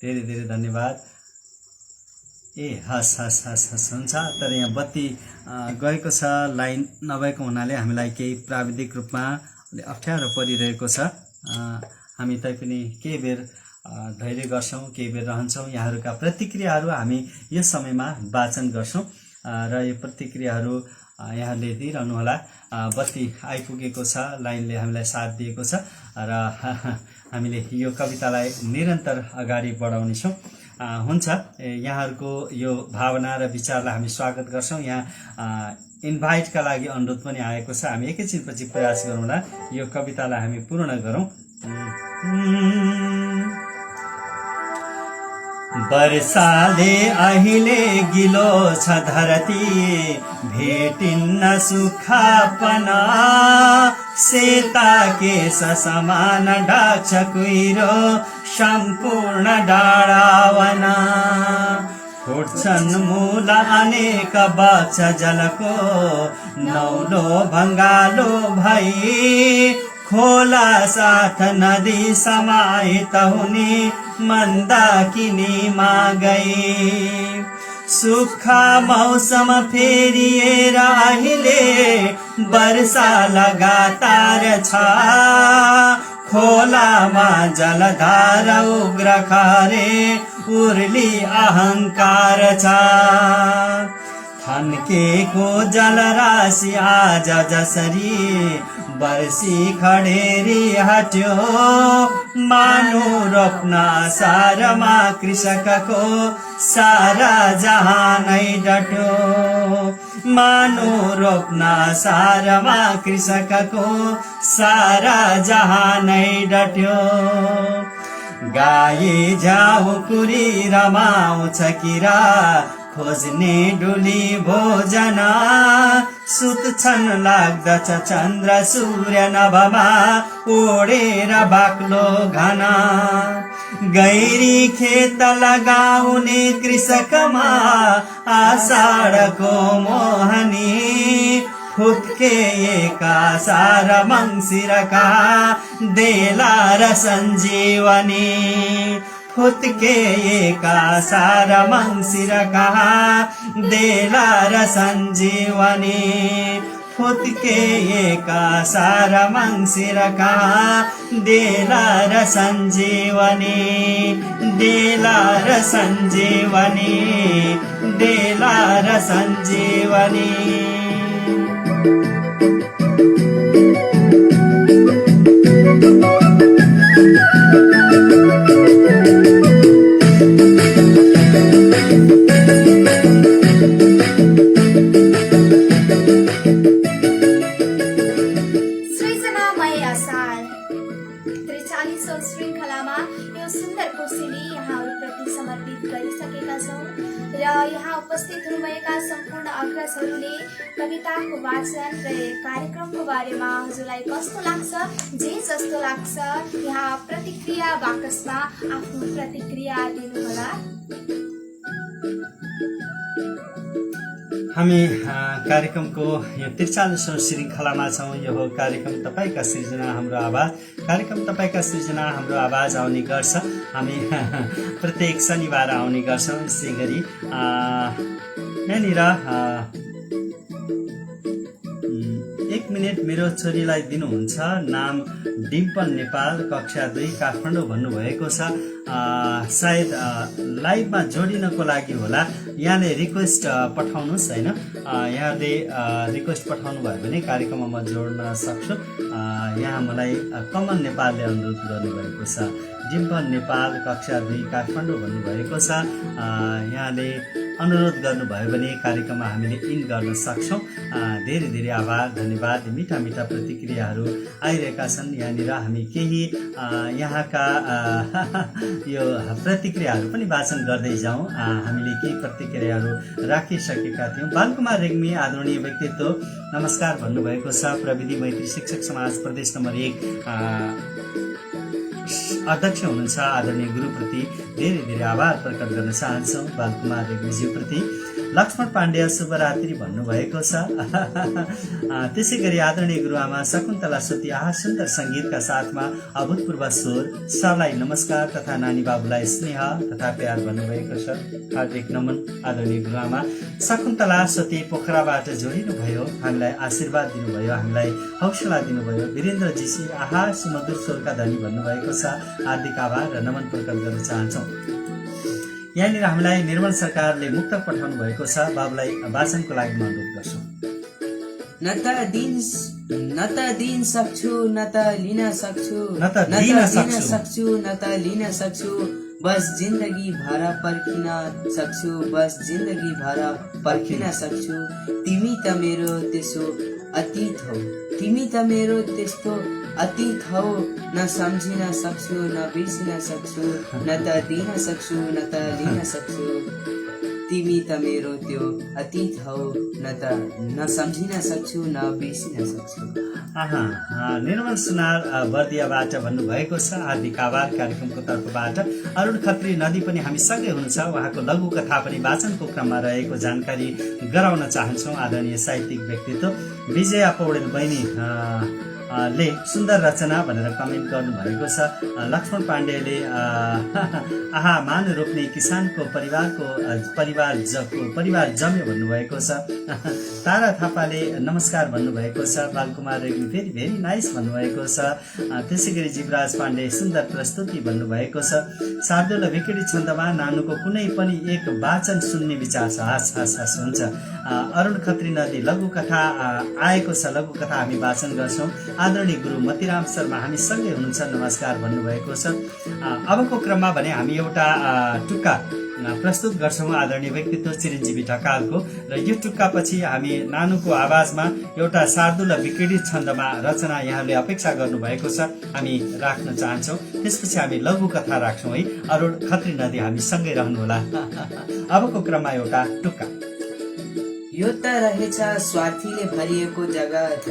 धेरै धेरै धन्यवाद। हस् हुन्छ, तर यहाँ बत्ती गएको छ, लाइन नभएको हुनाले हामीलाई केही प्राविधिक रूपमा अलि अप्ठ्यारो परिरहेको छ। हामी तैपनि केही बेर धैर्य गर्छौँ, केही बेर रहन्छौँ। यहाँहरूका प्रतिक्रियाहरू हामी यस समयमा वाचन गर्छौँ र यो प्रतिक्रियाहरू यहाँले दिइरहनुहोला। बत्ती आइपुगेको छ, लाइनले हामीलाई साथ दिएको छ र हामीले यो कवितालाई निरन्तर अगाडि बढाउनेछौँ। हुन्छ, यहाँहरूको यो भावना र विचारलाई हामी स्वागत गर्छौँ। यहाँ इन्भाइटका लागि अनुरोध पनि आएको छ, हामी एकैछिनपछि प्रयास गरौँला यो कवितालाई हामी पूर्ण गरौँ। वर्षाले अहिले गिलो छ धरती, भेटिन्न सुखापना, सेता केश समान ढाक्छ कुहिरो, सम्पूर्ण डाँडावना। फुट्छन् मूल अनेक बक्ष जलको, नौलो भङ्गालो भई, खोला साथ नदी समाहित हुने, मन्दाकिनीमा गई। सुक्खा मौसम फेरिएर अहिले, वर्षा लगातार छ, खोलामा जलधार उग्र खारे, उर्ली अहङ्कार छ। थन्केको जलराशि आज जसरी, बर्सी खडेरी हट्यो, मानु रोप्न सारमा कृषकको, सारा जहानै डट्यो। मानु रोप्न सारमा कृषकको, सारा जहानै डट्यो। गाई झाउकुरी रमाउँछ किरा, खोज्ने डुली भोजन, सुत्छन् लाग्दछ चन्द्र सूर्य नभमा, ओडेर बाक्लो घना। गैरी खेत लगाउने कृषकमा, आषाढको मोहनी, फुत्केका सार मङ्सिरका, देला र सञ्जीवनी। फुत्केका सारा मङ्सिर कहाँ देला र सञ्जीवनी फुत्केका सारा मङ्सिर कहाँ देला र सञ्जीवनी देला र सञ्जीवनी देला र सञ्जीवनी सृजनामय असार 43औं श्रृङ्खलामा यो सुन्दर कोसेली यहाँहरूप्रति समर्पित गरिसकेका छौँ र यहाँ उपस्थित हुनुभएका सम्पूर्ण अग्रजहरूले कविताको वाचन र कार्यक्रमको बारेमा हजुरलाई कस्तो लाग्छ जे जस्तो लाग्छ यहाँ प्रतिक्रिया बाकसमा आफ्नो प्रतिक्रिया दिनुहोला। हामी कार्यक्रमको यो 43औं श्रृङ्खलामा छौँ। यो हो कार्यक्रम तपाईँका सृजना हाम्रो आवाज। कार्यक्रम तपाईँका सृजना हाम्रो आवाज आउने गर्छ। हामी प्रत्येक शनिबार आउने गर्छौँ। यसै गरी यहाँनिर 1 मिनट मेरो छोरीलाई दिनुहुन्छ, नाम डिम्पल नेपाल, कक्षा 2 काठमाडौँ भन्नुभएको छ। सायद लाइभमा जोडिनको लागि होला। यहाँले रिक्वेस्ट पठाउनुहोस् होइन, यहाँले रिक्वेस्ट पठाउनु भयो भने कार्यक्रममा म जोड्न सक्छु। यहाँ मलाई कमल नेपालले अनुरोध गर्नुभएको छ। डिम्पल नेपाल कक्षा 2 काठमाडौँ भन्नुभएको छ। यहाँले अनुरोध गर्नुभयो भने कार्यक्रममा हामीले इन गर्न सक्छौँ। धेरै धेरै आभार, धन्यवाद। मिठा मिठा प्रतिक्रियाहरू आइरहेका छन्। यहाँनिर हामी केही यहाँका यो प्रतिक्रियाहरू पनि वाचन गर्दै जाउँ। हामीले केही प्रतिक्रियाहरू राखिसकेका थियौँ। बालकुमार रेग्मी आदरणीय व्यक्तित्व नमस्कार भन्नुभएको छ। प्रविधि मैत्री शिक्षक समाज प्रदेश नम्बर 1 अध्यक्ष हुनुहुन्छ आदरणीय गुरुप्रति धेरै धेरै आभार प्रकट गर्न चाहन्छौँ बालकुमार रेग्मीज्यूप्रति। लक्ष्मण पाण्डेय शुभरात्रि भन्नुभएको छ। त्यसै गरी आदरणीय गुरुआमा शकुन्तला सुती आहा सुन्दर सङ्गीतका साथमा अभूतपूर्व स्वर सरलाई नमस्कार तथा नानी बाबुलाई स्नेह तथा प्यार भन्नुभएको छ। हार्दिक नमन आदरणीय गुरुआमा। शकुन्तला सुती पोखराबाट जोडिनु भयो, हामीलाई आशीर्वाद दिनुभयो, हामीलाई हौसला दिनुभयो। वीरेन्द्रजीसी आहा सुमधुर स्वरका धनी भन्नुभएको छ। हार्दिक आभार र नमन प्रकट गर्न चाहन्छौँ। यहाँनिर हामीलाई निर्मल सरकारले मुक्तक पठाउनु भएको छ। बाबुलाई वाचनको लागि म अनुरोध गर्छु। न त दिन सक्छु न त लिन सक्छु, न त दिन सक्छु न त लिन सक्छु, बस जिन्दगी भर पर्खिन सक्छु, बस जिन्दगी भर पर्खिन सक्छु। तिमी त मेरो त्यसो अतीत हौ, तिमी त मेरो त्यस्तो अतीत हौ, न सम्झिन सक्छु न बिर्सिन सक्छु, न त दिन सक्छु न त लिन सक्छु। तिमी त मेरो त्यो अतीत हौ, न सम्झिन सक्छु न बिर्सिन सक्छु। निर्मल सुनार बर्दियाबाट भन्नुभएको छ। हार्दिक आभार कार्यक्रमको तर्फबाट। अरुण खत्री नदी पनि हामीसँगै हुनुहुन्छ। उहाँको लघु कथा पनि वाचनको क्रममा रहेको जानकारी गराउन चाहन्छौँ। आदरणीय साहित्यिक व्यक्तित्व विजया पौडेल बहिनी ले सुन्दर रचना भनेर कमेन्ट गर्नुभएको छ। लक्ष्मण पाण्डेले आहा मान रोप्ने किसानको परिवार जम्यो भन्नुभएको छ। तारा थापाले नमस्कार भन्नुभएको छ। बालकुमार रेग्मी फेरि भेरी नाइस भन्नुभएको छ। त्यसै गरी जीवराज पाण्डे सुन्दर प्रस्तुति भन्नुभएको छ। शार्दुल विकेटी छन्दमा नानुको कुनै पनि एक वाचन सुन्ने विचार छ। हास हुन्छ। अरुण खत्री नदी लघु कथा आएको छ। लघु कथा हामी वाचन गर्छौँ। आदरणीय गुरु मतिराम शर्मा हामीसँगै हुनुहुन्छ, नमस्कार भन्नुभएको छ। अबको क्रममा भने हामी एउटा टुक्का प्रस्तुत गर्छौँ आदरणीय व्यक्तित्व चिरञ्जीवी ढकालको, र यो टुक्का पछि हामी नानुको आवाजमा एउटा शार्दुल विक्रीडित छन्दमा रचना यहाँले अपेक्षा गर्नुभएको छ हामी राख्न चाहन्छौँ। त्यसपछि हामी लघु कथा राख्छौँ है। अरुण खत्री नदी हामी सँगै रहनुहोला। अबको क्रममा एउटा टुक्का। यो त रहेछ स्वार्थीले भरिएको जगत,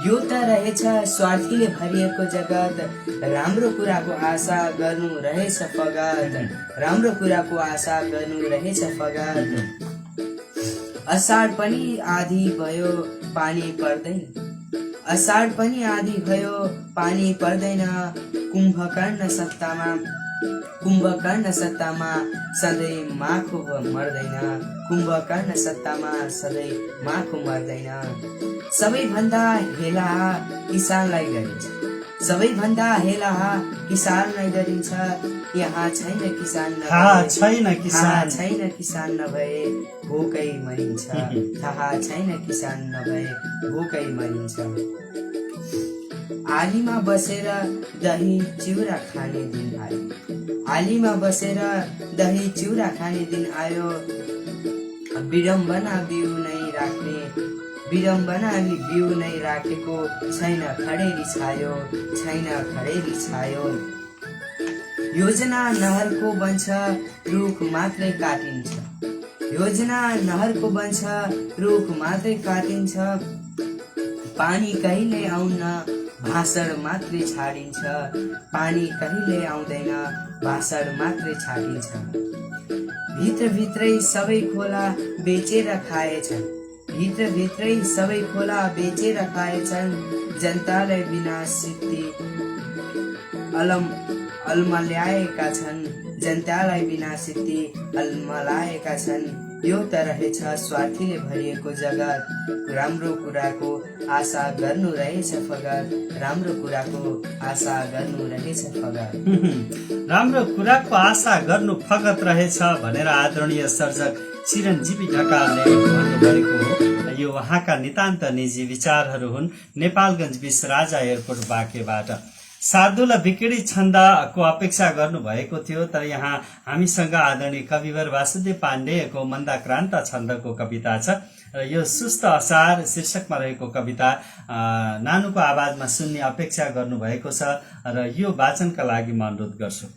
यो त रहेछ स्वार्थीले भरिएको जगत, राम्रो कुराको आशा गर्नु रहेछ फगत, राम्रो कुराको आशा गर्नु रहेछ फगत। असाढ पनि आधी भयो पानी पर्दैन, असाढ पनि आधी भयो पानी पर्दैन, कुम्भकर्ण सत्तामा कुम्भकर्ण सत्तामा सधैँ माखो मर्दैन, कुम्भकर्ण सत्तामा सधैँ माखो मर्दैन। सबैभन्दा हेलाहा किसानलाई गरिन्छ, सबैभन्दा हेलाहा किसानलाई गरिन्छ। यहाँ छैन किसान छैन किसान नभए भोकै मरिन्छ, थाहा छैन किसान नभए भोकै मरिन्छ। आलीमा बसेर दही चिउरा खाने दिन आयो, आलीमा बसेर दही चिउरा खाने दिन आयो। विडम्बना बिउ नै राख्ने, विडम्बना बिउ नै राखेको छैन खडेरी छायो, छैन खडेरी छायो। योजना नहरको बन्छ रुख मात्रै काटिन्छ, योजना नहरको बन्छ रुख मात्रै काटिन्छ। पानी कहिले आउन भाषण मात्रै छाडिन्छ, पानी कहिले आउँदैन भाषण मात्रै छाडिन्छ। भित्रभित्रै सबै खोला बेचेर खाएछन्, भित्रभित्रै सबै खोला बेचेर खाएछन्। जनतालाई बिना सिद्धि अल्मल्याएका छन्, जनतालाई बिना सिद्धि अल्मलाएका छन्। यो त रहेछ स्वार्थीले भरिएको जगत, राम्रो कुराको आशा गर्नु रहेछ फगत, राम्रो कुराको आशा गर्नु रहेछ फगत। राम्रो कुराको आशा गर्नु फगत रहेछ भनेर आदरणीय सर्जक चिरञ्जीवी ढकालले भन्नुभएको हो। यो उहाँका नितान्त निजी विचारहरू हुन्। नेपालगञ्ज 20 राजा एयरपोर्ट बाँकेबाट शार्दुल विकिडी छन्दको अपेक्षा गर्नुभएको थियो, तर यहाँ हामीसँग आदरणीय कविवर वासुदेव पाण्डेको मन्दाक्रान्त छन्दको कविता छ र यो सुस्त असार शीर्षकमा रहेको कविता नानुको आवाजमा सुन्ने अपेक्षा गर्नुभएको छ र यो वाचनका लागि म अनुरोध गर्छु।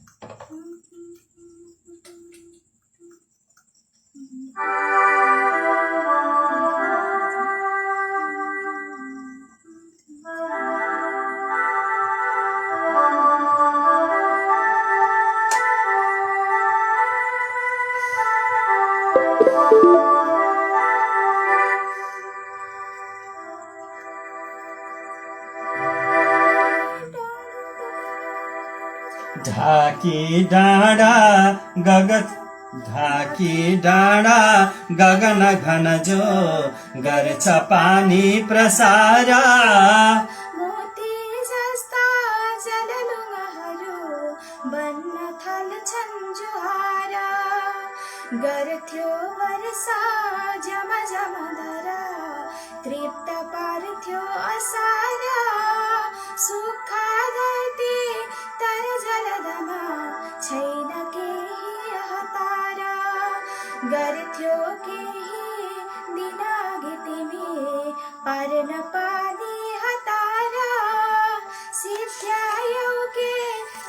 ढाकी डाँडा गगन घन जो गर्छ पानी प्रसार, मोती जस्ता जललुङहरू बन्न थाल्छन् जुहार। गर्थ्यो वर्षा झमझमधरा तृप्त पार्थ्यो असार। सुक्खा धरती तर जलदमा छैन केही हतार। गर्थ्यो केही दिनअघि तिमी पार्न पानी हतार। सिद्ध्यायौ के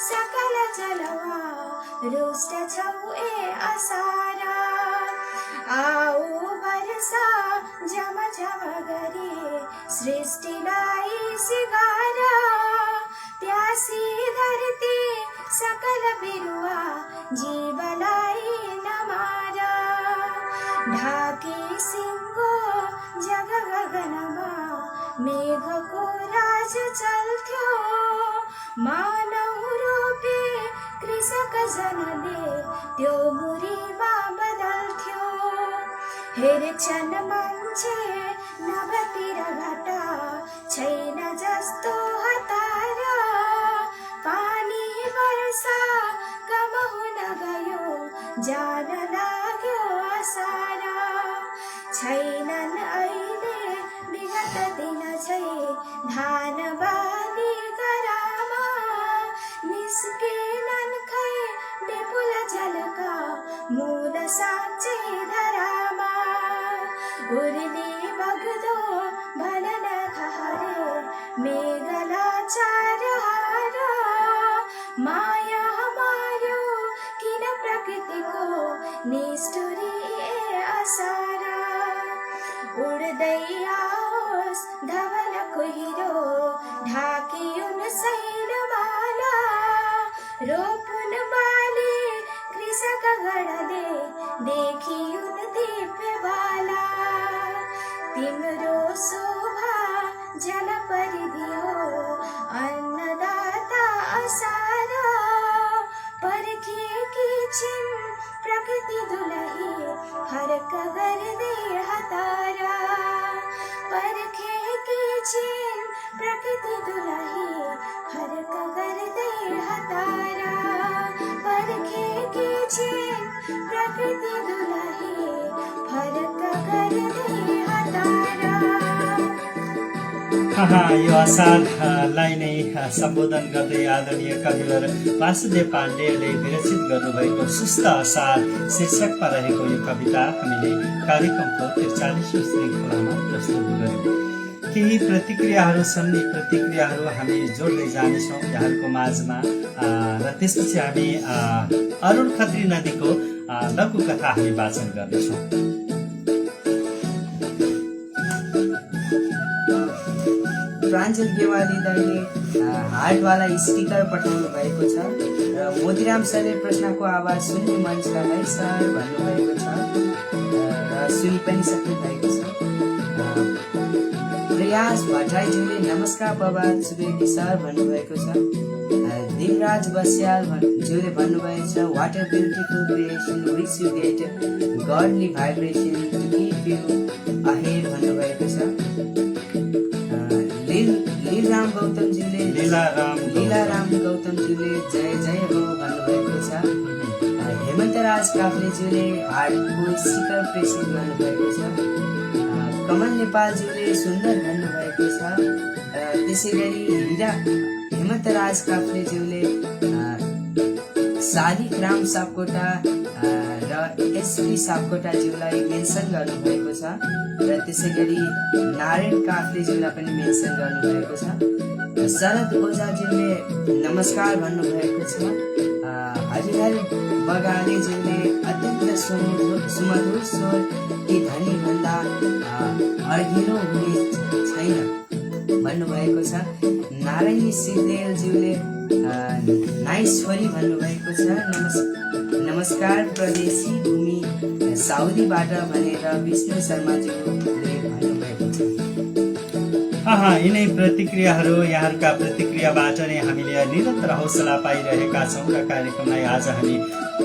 सकल जलवा रुष्ट छौ ए असार। आऊ वर्षा झमझम गरी सृष्टिलाई सिगार। प्यासी धरती सकल बिरुवा जीवलाई नमार। ढाकी सिंगो जग गगनमा मेघको राज चल्थ्यो। मानव रूपी कृषक जनले त्यो मुरीमा बदल्थ्यो। हेर्छन् मान्छे नभतिर घटा छैन जस्तो हतार। पानी वर्षा कम हुन गयो जान लाग्यो असार। छैनन् अहिले विगत दिन झै धान बाली गरामा। निस्केनन् खै विपुल जलका मूल साँच्चै धरामा। उर्ली बग्दो भलन खहरे मेघला चार हार। माया मार्यो किन प्रकृतिको निष्ठुरी ए असार। उड्दै आओस् धवल कुहिरो ढाकियुन् शैलमाला। रोपुन् बाली कृषक गणले देखियुन् दिव्य बाला। तिम्रो शोभा जल परिदियो अन्नदाता असार। पर यो असारलाई नै सम्बोधन गर्दै आदरणीय कविवर वासुदेव पाण्डेले विरचित गर्नुभएको सुस्त असार शीर्षकमा रहेको यो कविता हामीले कार्यक्रमको 43औं श्रृङ्खलामा प्रस्तुत गर्यौं। केही प्रतिक्रियाहरू छन्, यी प्रतिक्रियाहरू हामी जोड्दै जानेछौँ यहाँहरूको माझमा र त्यसपछि हामी अरुण खत्री नदीको लघु कथा हामी वाचन गर्नेछौँ। प्राञ्जल गेवाली दाइले हार्टवाला स्टिकर पठाउनु भएको छ र मोतीराम सरले प्रश्नको आवाज सुन्ने मन छ है सर भन्नुभएको छ र सुनि पनि सक्नु भएको छ। प्रयास भट्टराईज्यूले नमस्कार प्रभात सुवेदी सर भन्नुभएको छ। दिमराज बस्याल ज्यूले भन्नुभएको छ what a beautiful creation which you get godly vibration to keep you ahead भन्नुभएको छ। लीलाराम गौतमज्यूले जय जय हो भन्नुभएको छ। हेमन्तराज काफ्लेज्यूले हार्टको स्टिकर प्रेसिङ गर्नुभएको छ। कमल नेपालज्यूले सुन्दर भन्नुभएको छ। त्यसै गरी हेमन्तराज काफ्लेज्यूले सादिक राम सापकोटा र एसपी सापकोटाज्यूलाई मेन्सन गर्नुभएको छ र त्यसै गरी नारायण काफ्लेज्यूलाई पनि मेन्सन गर्नुभएको छ। शरद ओझाज्यूले नमस्कार भन्नुभएको छ। हरिहर बगालेज्यूले अत्यन्त सुमधुर स्वर कि धनी भन्दा अड्गिलो हुने छैन भन्नुभएको छ। नारायणी सिद्धेलज्यूले नाइस छोरी भन्नुभएको छ। नमस्कार प्रदेशी भूमि साउदीबाट भनेर विष्णु शर्माज्यूले भन्नुभएको छ। यिनै प्रतिक्रियाहरू यहाँहरूका प्रतिक्रियाबाट नै हामीले निरन्तर हौसला पाइरहेका छौँ र कार्यक्रमलाई आज हामी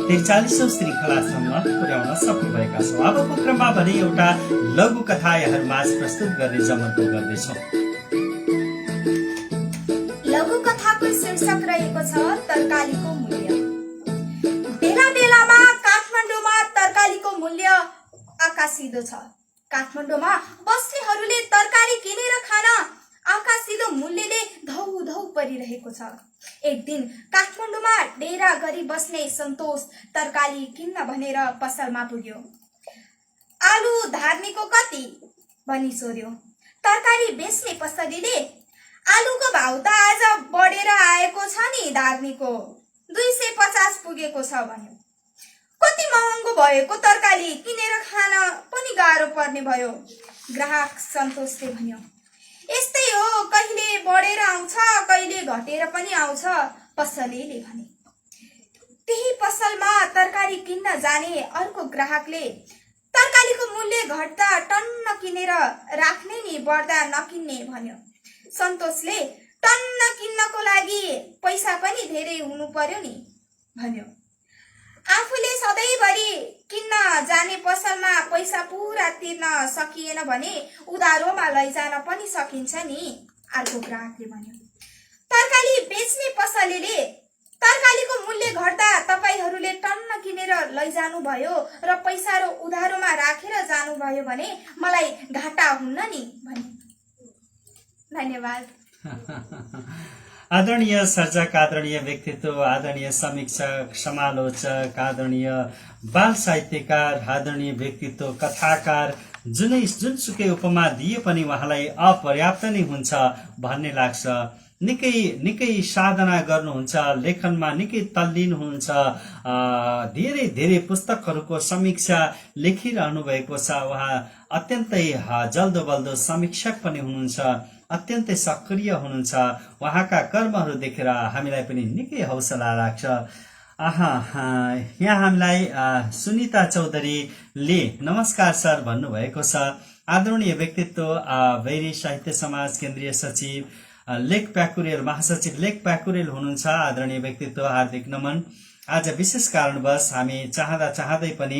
43औं श्रृङ्खलासम्म पुर्याउन सफल भएका छौँ। अबको क्रममा भने एउटा लघु कथा यहाँहरू माझ प्रस्तुत गर्ने जमर्को गर्दैछौँ। लघु कथाको शीर्षक रहेको छ तरकारीको मूल्य। बेला बेलामा काठमाडौँमा तरकारीको मूल्य आकाशिदो छ। काठमाडौँमा बस्नेहरूले तरकारी किनेर खान आकाशिदो मूल्यले धौ धौ परिरहेको छ। एक दिन काठमाडौँमा डेरा गरी बस्ने सन्तोष तरकारी किन्न भनेर पसलमा पुग्यो। आलु धार्नीको कति भनी सोध्यो। तरकारी बेच्ने पसलेले आलुको भाउ त आज बढेर आएको छ नि, धार्नीको 250 पुगेको छ भन्यो। कति महँगो भएको तरकारी किनेर खान पनि गाह्रो पर्ने भयो। ग्राहक सन्तोषले भन्यो। यस्तै हो, कहिले बढेर आउँछ कहिले घटेर पनि आउँछ, पसलेले भने। त्यही पसलमा तरकारी किन्न जाने अर्को ग्राहकले तरकारीको मूल्य घट्दा टन्न किनेर राख्ने नि, बढ्दा नकिन्ने भन्यो। सन्तोषले टन्न किन्नको लागि पैसा पनि धेरै हुनु पर्यो नि भन्यो। आफूले सधैँभरि किन्न जाने पसलमा पैसा पुरा तिर्न सकिएन भने उधारोमा लैजान पनि सकिन्छ नि, अर्को ग्राहकले भन्यो। तरकारी बेच्ने पसलेले तरकारीको मूल्य घट्दा तपाईहरूले टन्न किनेर लैजानु भयो र पैसा र उधारोमा राखेर जानुभयो भने मलाई घाटा हुन्न नि भने। धन्यवाद। आदरणीय सर्जक, आदरणीय व्यक्तित्व, आदरणीय समीक्षक, समालोचक, आदरणीय बाल साहित्यकार, आदरणीय व्यक्तित्व, कथाकार, जुनसुकै उपमा दिए पनि उहाँलाई अपर्याप्त नै हुन्छ भन्ने लाग्छ। निकै साधना गर्नुहुन्छ, लेखनमा निकै तल्लीन हुनुहुन्छ, धेरै धेरै पुस्तकहरूको समीक्षा लेखिरहनु भएको छ। उहाँ अत्यन्तै जल्दो बल्दो समीक्षक पनि हुनुहुन्छ, अत्यन्तै सक्रिय हुनुहुन्छ। उहाँका कर्महरू देखेर हामीलाई पनि निकै हौसला लाग्छ। यहाँ हामीलाई सुनिता चौधरीले नमस्कार सर भन्नुभएको छ। आदरणीय व्यक्तित्व, भैरी साहित्य समाज केन्द्रीय सचिव लेक प्याकुरेल, महासचिव लेक प्याकुरेल हुनुहुन्छ। आदरणीय व्यक्तित्व हार्दिक नमन। आज विशेष कारणवश हामी चाहँदै पनि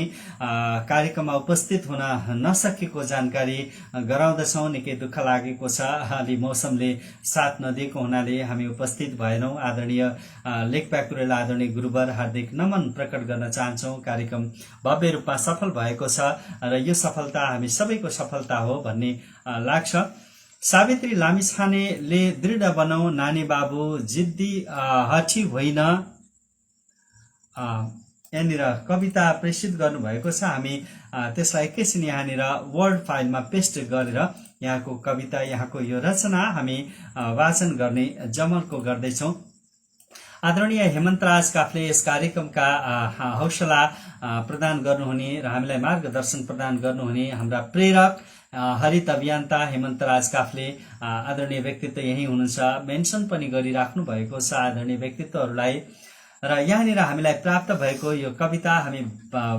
कार्यक्रममा उपस्थित हुन नसकेको जानकारी गराउँदछौँ। निकै दुःख लागेको छ। अलि मौसमले साथ नदिएको हुनाले हामी उपस्थित भएनौँ। आदरणीय लेख प्याकुरेल आदरणीय गुरुवर हार्दिक नमन प्रकट गर्न चाहन्छौँ। कार्यक्रम भव्य रूपमा सफल भएको छ र यो सफलता हामी सबैको सफलता हो भन्ने लाग्छ। सावित्री लामिछानेले दृढ बनाऊ नानी बाबु जिद्दी हठी होइन यहाँनिर कविता प्रेषित गर्नुभएको छ। हामी त्यसलाई एकैछिन यहाँनिर वर्ड फाइलमा पेस्ट गरेर यहाँको कविता यहाँको यो रचना हामी वाचन गर्ने जमर्को गर्दैछौँ। आदरणीय हेमन्तराज काफ्ले यस कार्यक्रमका हौसला प्रदान गर्नुहुने र हामीलाई मार्गदर्शन प्रदान गर्नुहुने हाम्रा प्रेरक हरित अभियन्ता हेमन्तराज काफ्ले आदरणीय व्यक्तित्व यही हुनुहुन्छ। मेन्सन पनि गरिराख्नु भएको छ आदरणीय व्यक्तित्वहरूलाई। र यहाँनिर हामीलाई प्राप्त भएको यो कविता हामी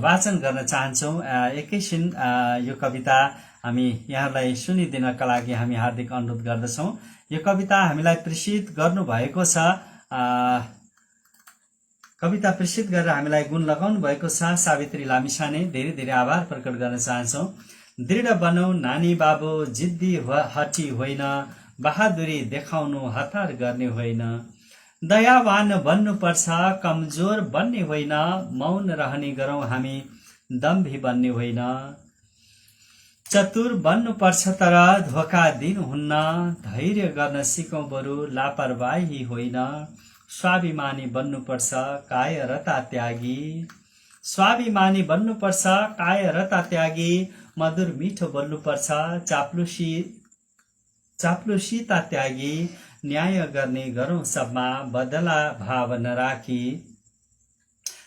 वाचन गर्न चाहन्छौँ। एकैछिन यो कविता हामी यहाँलाई सुनिदिनका लागि हामी हार्दिक अनुरोध गर्दछौँ। यो कविता हामीलाई प्रेषित गर्नुभएको छ। कविता प्रेषित गरेर हामीलाई गुण लगाउनु भएको छ सावित्री लामिछाने। धेरै धेरै आभार प्रकट गर्न चाहन्छौँ। दृढ बनाऊ नानी बाबु जिद्दी हटी होइन, बहादुरी देखाउनु हतार गर्ने होइन, दयावान बन्नुपर्छ कमजोर बन्ने होइन, मौन रहने गरौँ हामी दम्भी बन्ने होइन, चतुर बन्नुपर्छ तर धोका दिनुहुन्न, धैर्य गर्न सिकौँ बरु लापरवाही होइन, स्वाभिमानी बन्नुपर्छ कायरता त्यागी, स्वाभिमानी बन्नुपर्छ कायरता त्यागी, मधुर मिठो बोल्नुपर्छ चाप्लुसीता त्यागी, न्याय गर्ने गरौँ सबमा बदला भाव नराखी,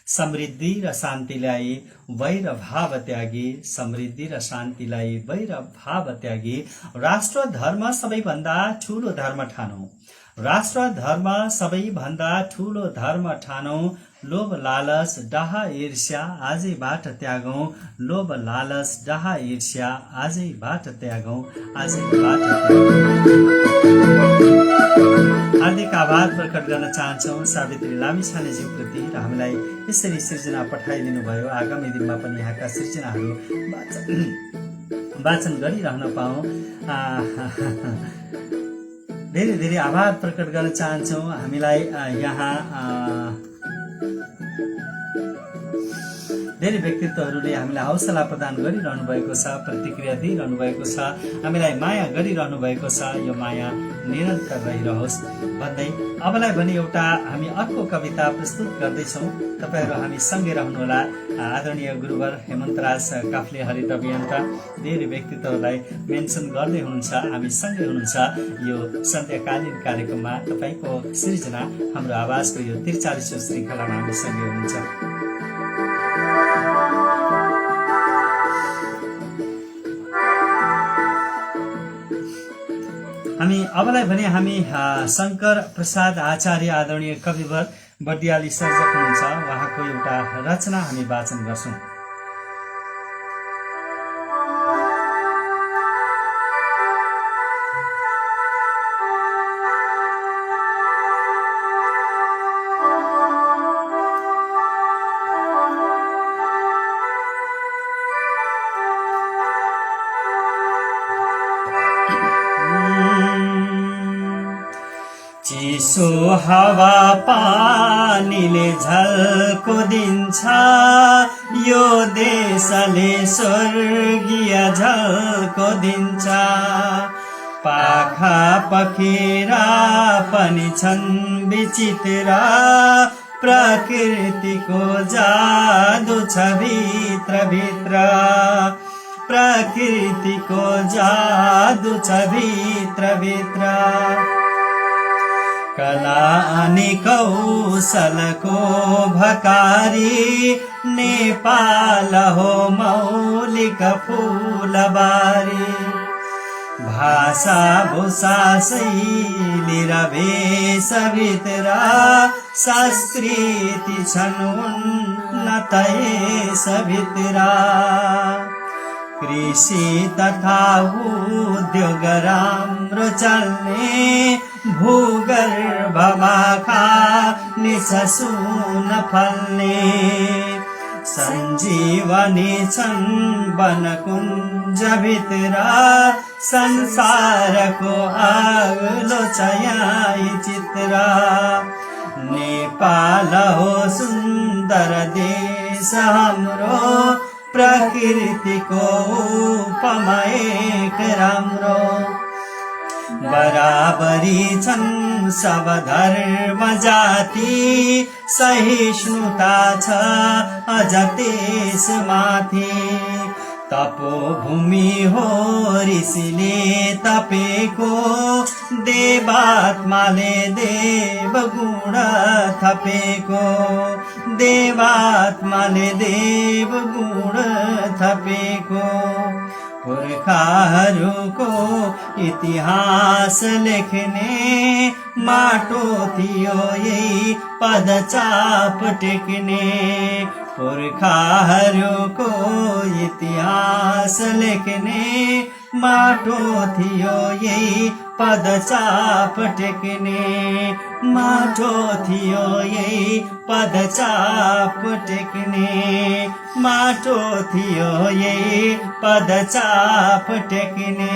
समृद्धि र शान्ति ल्याई वैर भाव त्यागी, समृद्धि र शान्ति ल्याई वैर भाव त्यागी, राष्ट्र धर्म सबैभन्दा ठूलो धर्म ठानौं, राष्ट्र धर्म सबैभन्दा ठूलो धर्म ठानौं, लोभ लालच डाहा ईर्ष्या आजैबाट त्यागौं, लोभ लालच डाहा ईर्ष्या आजैबाट त्यागौं, आजैबाट हार्दिक आभार प्रकट गर्न चाहन्छौँ सावित्री लामिछानेज्यू प्रति र हामीलाई यसरी सृजना पठाइदिनु भयो। आगामी दिनमा पनि यहाँका सृजनाहरू वाचन गरिरहन पाऊँ। धेरै धेरै आभार प्रकट गर्न चाहन्छौँ। हामीलाई यहाँ धेरै व्यक्तित्वहरूले हामीलाई हौसला प्रदान गरिरहनु भएको छ, प्रतिक्रिया दिइरहनु भएको छ, हामीलाई माया गरिरहनु भएको छ। यो माया निरन्तर रहिरहोस् भन्दै अबलाई भने एउटा हामी अर्को कविता प्रस्तुत गर्दैछौँ। तपाईँहरू हामी सँगै रहनुहोला। आदरणीय गुरुवर हेमन्तराज काफ्ले हरित अभियन्ता धेरै व्यक्तित्वहरूलाई मेन्सन गर्दै हुनुहुन्छ। हामी सँगै हुनुहुन्छ यो सन्ध्याकालीन कार्यक्रममा। तपाईँको सृजना हाम्रो आवाजको यो 43औं श्रृङ्खलामा हामी सँगै हुनुहुन्छ। हामी अबलाई भने हामी शङ्कर प्रसाद आचार्य आदरणीय कविवर बर्दियाली सर्जक हुनुहुन्छ। उहाँको एउटा रचना हामी वाचन गर्छौँ। चिसो हावा पानीले झल्को दिन्छ, यो देशले स्वर्गीय झल्को दिन्छ, पाखा पखेरा पनि छन् विचित्र, प्रकृतिको जादु छ भित्र भित्र, प्रकृतिको जादु छ भित्र भित्र, कला अनि कौशलको भकारी, नेपाल हो मौलिक फूलबारी, भाषा भूषा शैली र भेषभित्र, संस्कृति छन् उन्नत यसभित्र, कृषि तथा उद्योग राम्रो चल्ने, भूगर्भमा निछसु नफल्ने सञ्जीवनी छन् वनकुञ्जभित्र संसारको आगलो छयाई चित्र नेपाल हो सुन्दर देश हाम्रो प्रकृतिको उपमा एक राम्रो बराबरी छन् सब धर्म जाति सहिष्णुता छ अझ त्यसमाथि तपोभूमि हो ऋषिले तपेको देवात्माले देवगुण थपेको देवात्माले देवगुण थपेको पुर्खाहरूको इतिहास लेख्ने माटो थियो यही पदचाप टेक्ने पुर्खाहरूको इतिहास लेख्ने माटो थियो यही पदचाप टेक्ने माटो थियो यही पदचाप टेक्ने माटो थियो यही पदचाप टेक्ने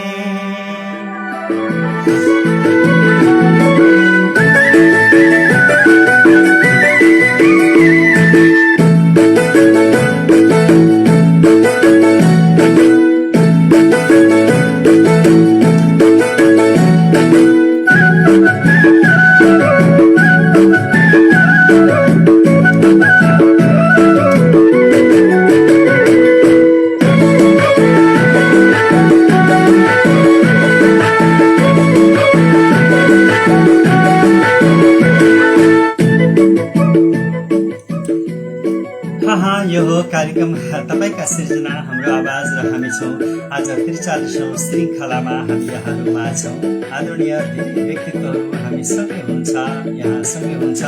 यो हो कार्यक्रम तपाईका सृजना हाम्रो आवाज र हामी छौँ आज 43औं श्रृङ्खलामा हामी यहाँहरूमा छौँ आदरणीय धेरै व्यक्तित्वहरू हामी सँगै हुन्छ यहाँ सँगै हुन्छ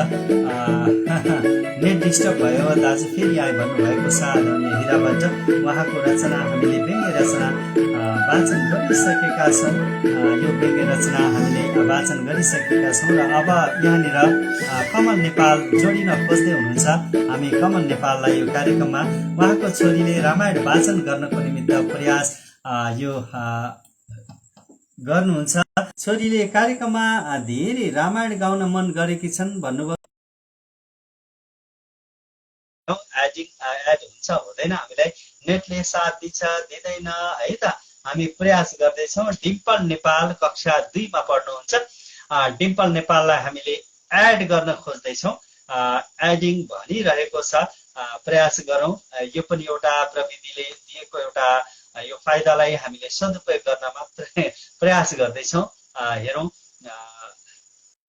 नेट डिस्टर्ब भयो दाजु फेरि आए भन्नुभएको छ आदरणीय हिराबाट उहाँको रचना हामीले व्यङ्ग्य रचना वाचन गरिसकेका छौँ यो व्यङ्ग्य रचना हामीले वाचन गरिसकेका छौँ र अब यहाँनिर कमल नेपाल जोडिन खोज्दै हुनुहुन्छ हामी कमल नेपाललाई यो कार्यक्रममा उहाँको छोरीले रामायण वाचन गर्नको निमित्त प्रयास यो गर्नुहुन्छ छोरीले कार्यक्रममा धेरै रामायण गाउन मन गरेकी छन् भन्नुभयो एड हुन्छ हुँदैन हामीलाई नेटले साथ दिन्छ दिँदैन है त हामी प्रयास गर्दैछौँ डिम्पल नेपाल कक्षा 2 मा पढ्नुहुन्छ डिम्पल नेपाललाई हामीले एड गर्न खोज्दैछौँ एडिङ भनिरहेको छ प्रयास गरौँ यो पनि एउटा प्रविधिले दिएको एउटा यो फाइदालाई हामीले सदुपयोग गर्न मात्र प्रयास गर्दैछौँ हेरौँ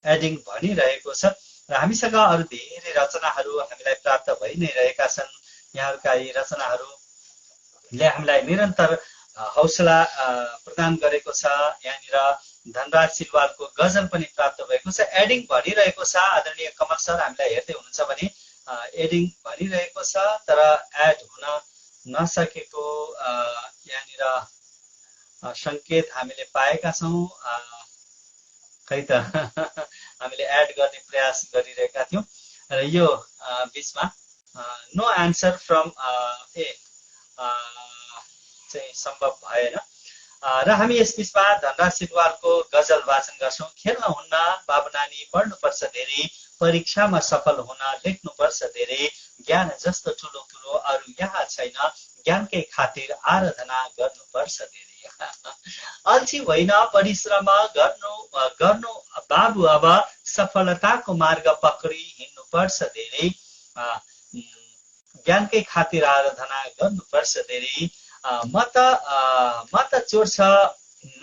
एडिङ भनिरहेको छ र हामीसँग अरू धेरै रचनाहरू हामीलाई प्राप्त भइ नै रहेका छन् यहाँहरूका यी रचनाहरूले हामीलाई निरन्तर हौसला प्रदान गरेको छ यहाँनिर धनराज सिलवालको गजल पनि प्राप्त भएको छ एडिङ भनिरहेको छ आदरणीय कमल सर हामीलाई हेर्दै हुनुहुन्छ भने एडिङ भनिरहेको छ तर एड हुन नसकेको यहाँनिर संकेत हामीले पाएका छौँ खै त हामीले एड गर्ने प्रयास गरिरहेका थियौँ र यो बीचमा नो एन्सर फ्रम चाहिँ सम्भव भएन र हामी यस बीचमा धनराज सिलवालको गजल वाचन गर्छौँ खेल्न हुन्न बाबु नानी पढ्नुपर्छ धेरै परीक्षामा सफल हुन लेख्नुपर्छ धेरै ज्ञान जस्तो ठुलो कुरो अरू यहाँ छैन ज्ञानकै खातिर आराधना गर्नुपर्छ धेरै अल्छी होइन परिश्रम गर्नु बाबु अब सफलताको मार्ग पक्री हिँड्नुपर्छ धेरै ज्ञानकै खातिर आराधना गर्नुपर्छ धेरै म त चोर छ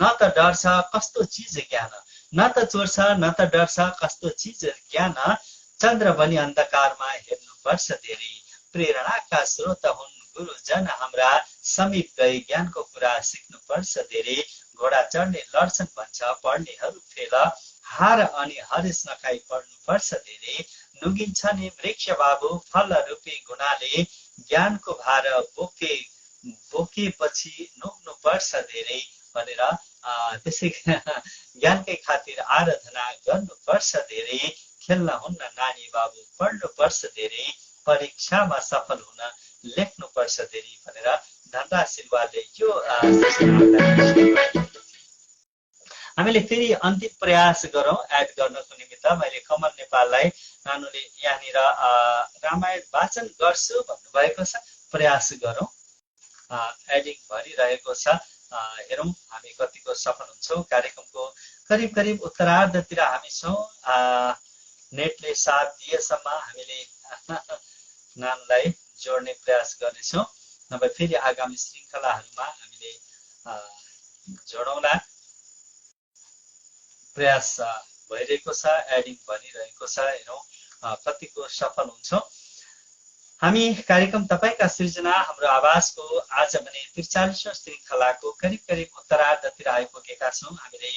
न त डर छ कस्तो चिज ज्ञान न त चोर छ न त डर छ कस्तो चिज ज्ञान चन्द्र बनी अन्धकारमा हेर्नुपर्छ धेरै प्रेरणाका स्रोत हुन् गुरुजन हाम्रा समीप गई ज्ञानको कुरा सिक्नुपर्छ धेरै घोडा चढ्ने लड्छन् भन्छ पढ्नेहरू फेल हार अनि हरेस नखाई पढ्नुपर्छ धेरै नुगिन्छ नि वृक्ष बाबु फल रूपी गुणाले ज्ञानको भार बोकेपछि नुग्नुपर्छ धेरै भनेर त्यसै ज्ञानकै खातिर आराधना गर्नुपर्छ धेरै खेल्न हुन्न नानी बाबु, पढ्नुपर्छ धेरै, परीक्षामा सफल हुन लेख्नुपर्छ धेरै भनेर धनराज सिलवालले यो हामीले फेरि अन्तिम प्रयास गरौँ एड गर्नको निमित्त। मैले कमल नेपाललाई नानुले यहाँनिर रामायण वाचन गर्छु भन्नुभएको छ, प्रयास गरौँ। एडिङ भरिरहेको छ, हेरौँ हामी कतिको सफल हुन्छौँ। कार्यक्रमको करिब करिब उत्तरार्धतिर हामी छौँ। नेटले साथ दिएसम्म हामीले नामलाई जोड्ने प्रयास गर्नेछौँ, नभए फेरि आगामी श्रृङ्खलाहरूमा हामीले जोडौँला। प्रयास भइरहेको छ, एडिङ भनिरहेको छ, हेरौँ कतिको सफल हुन्छौँ हामी। कार्यक्रम तपाईँका सृजना हाम्रो आवाजको आज भने 43औं श्रृङ्खलाको करिब करिब उत्तरार्धतिर आइपुगेका छौँ। हामीले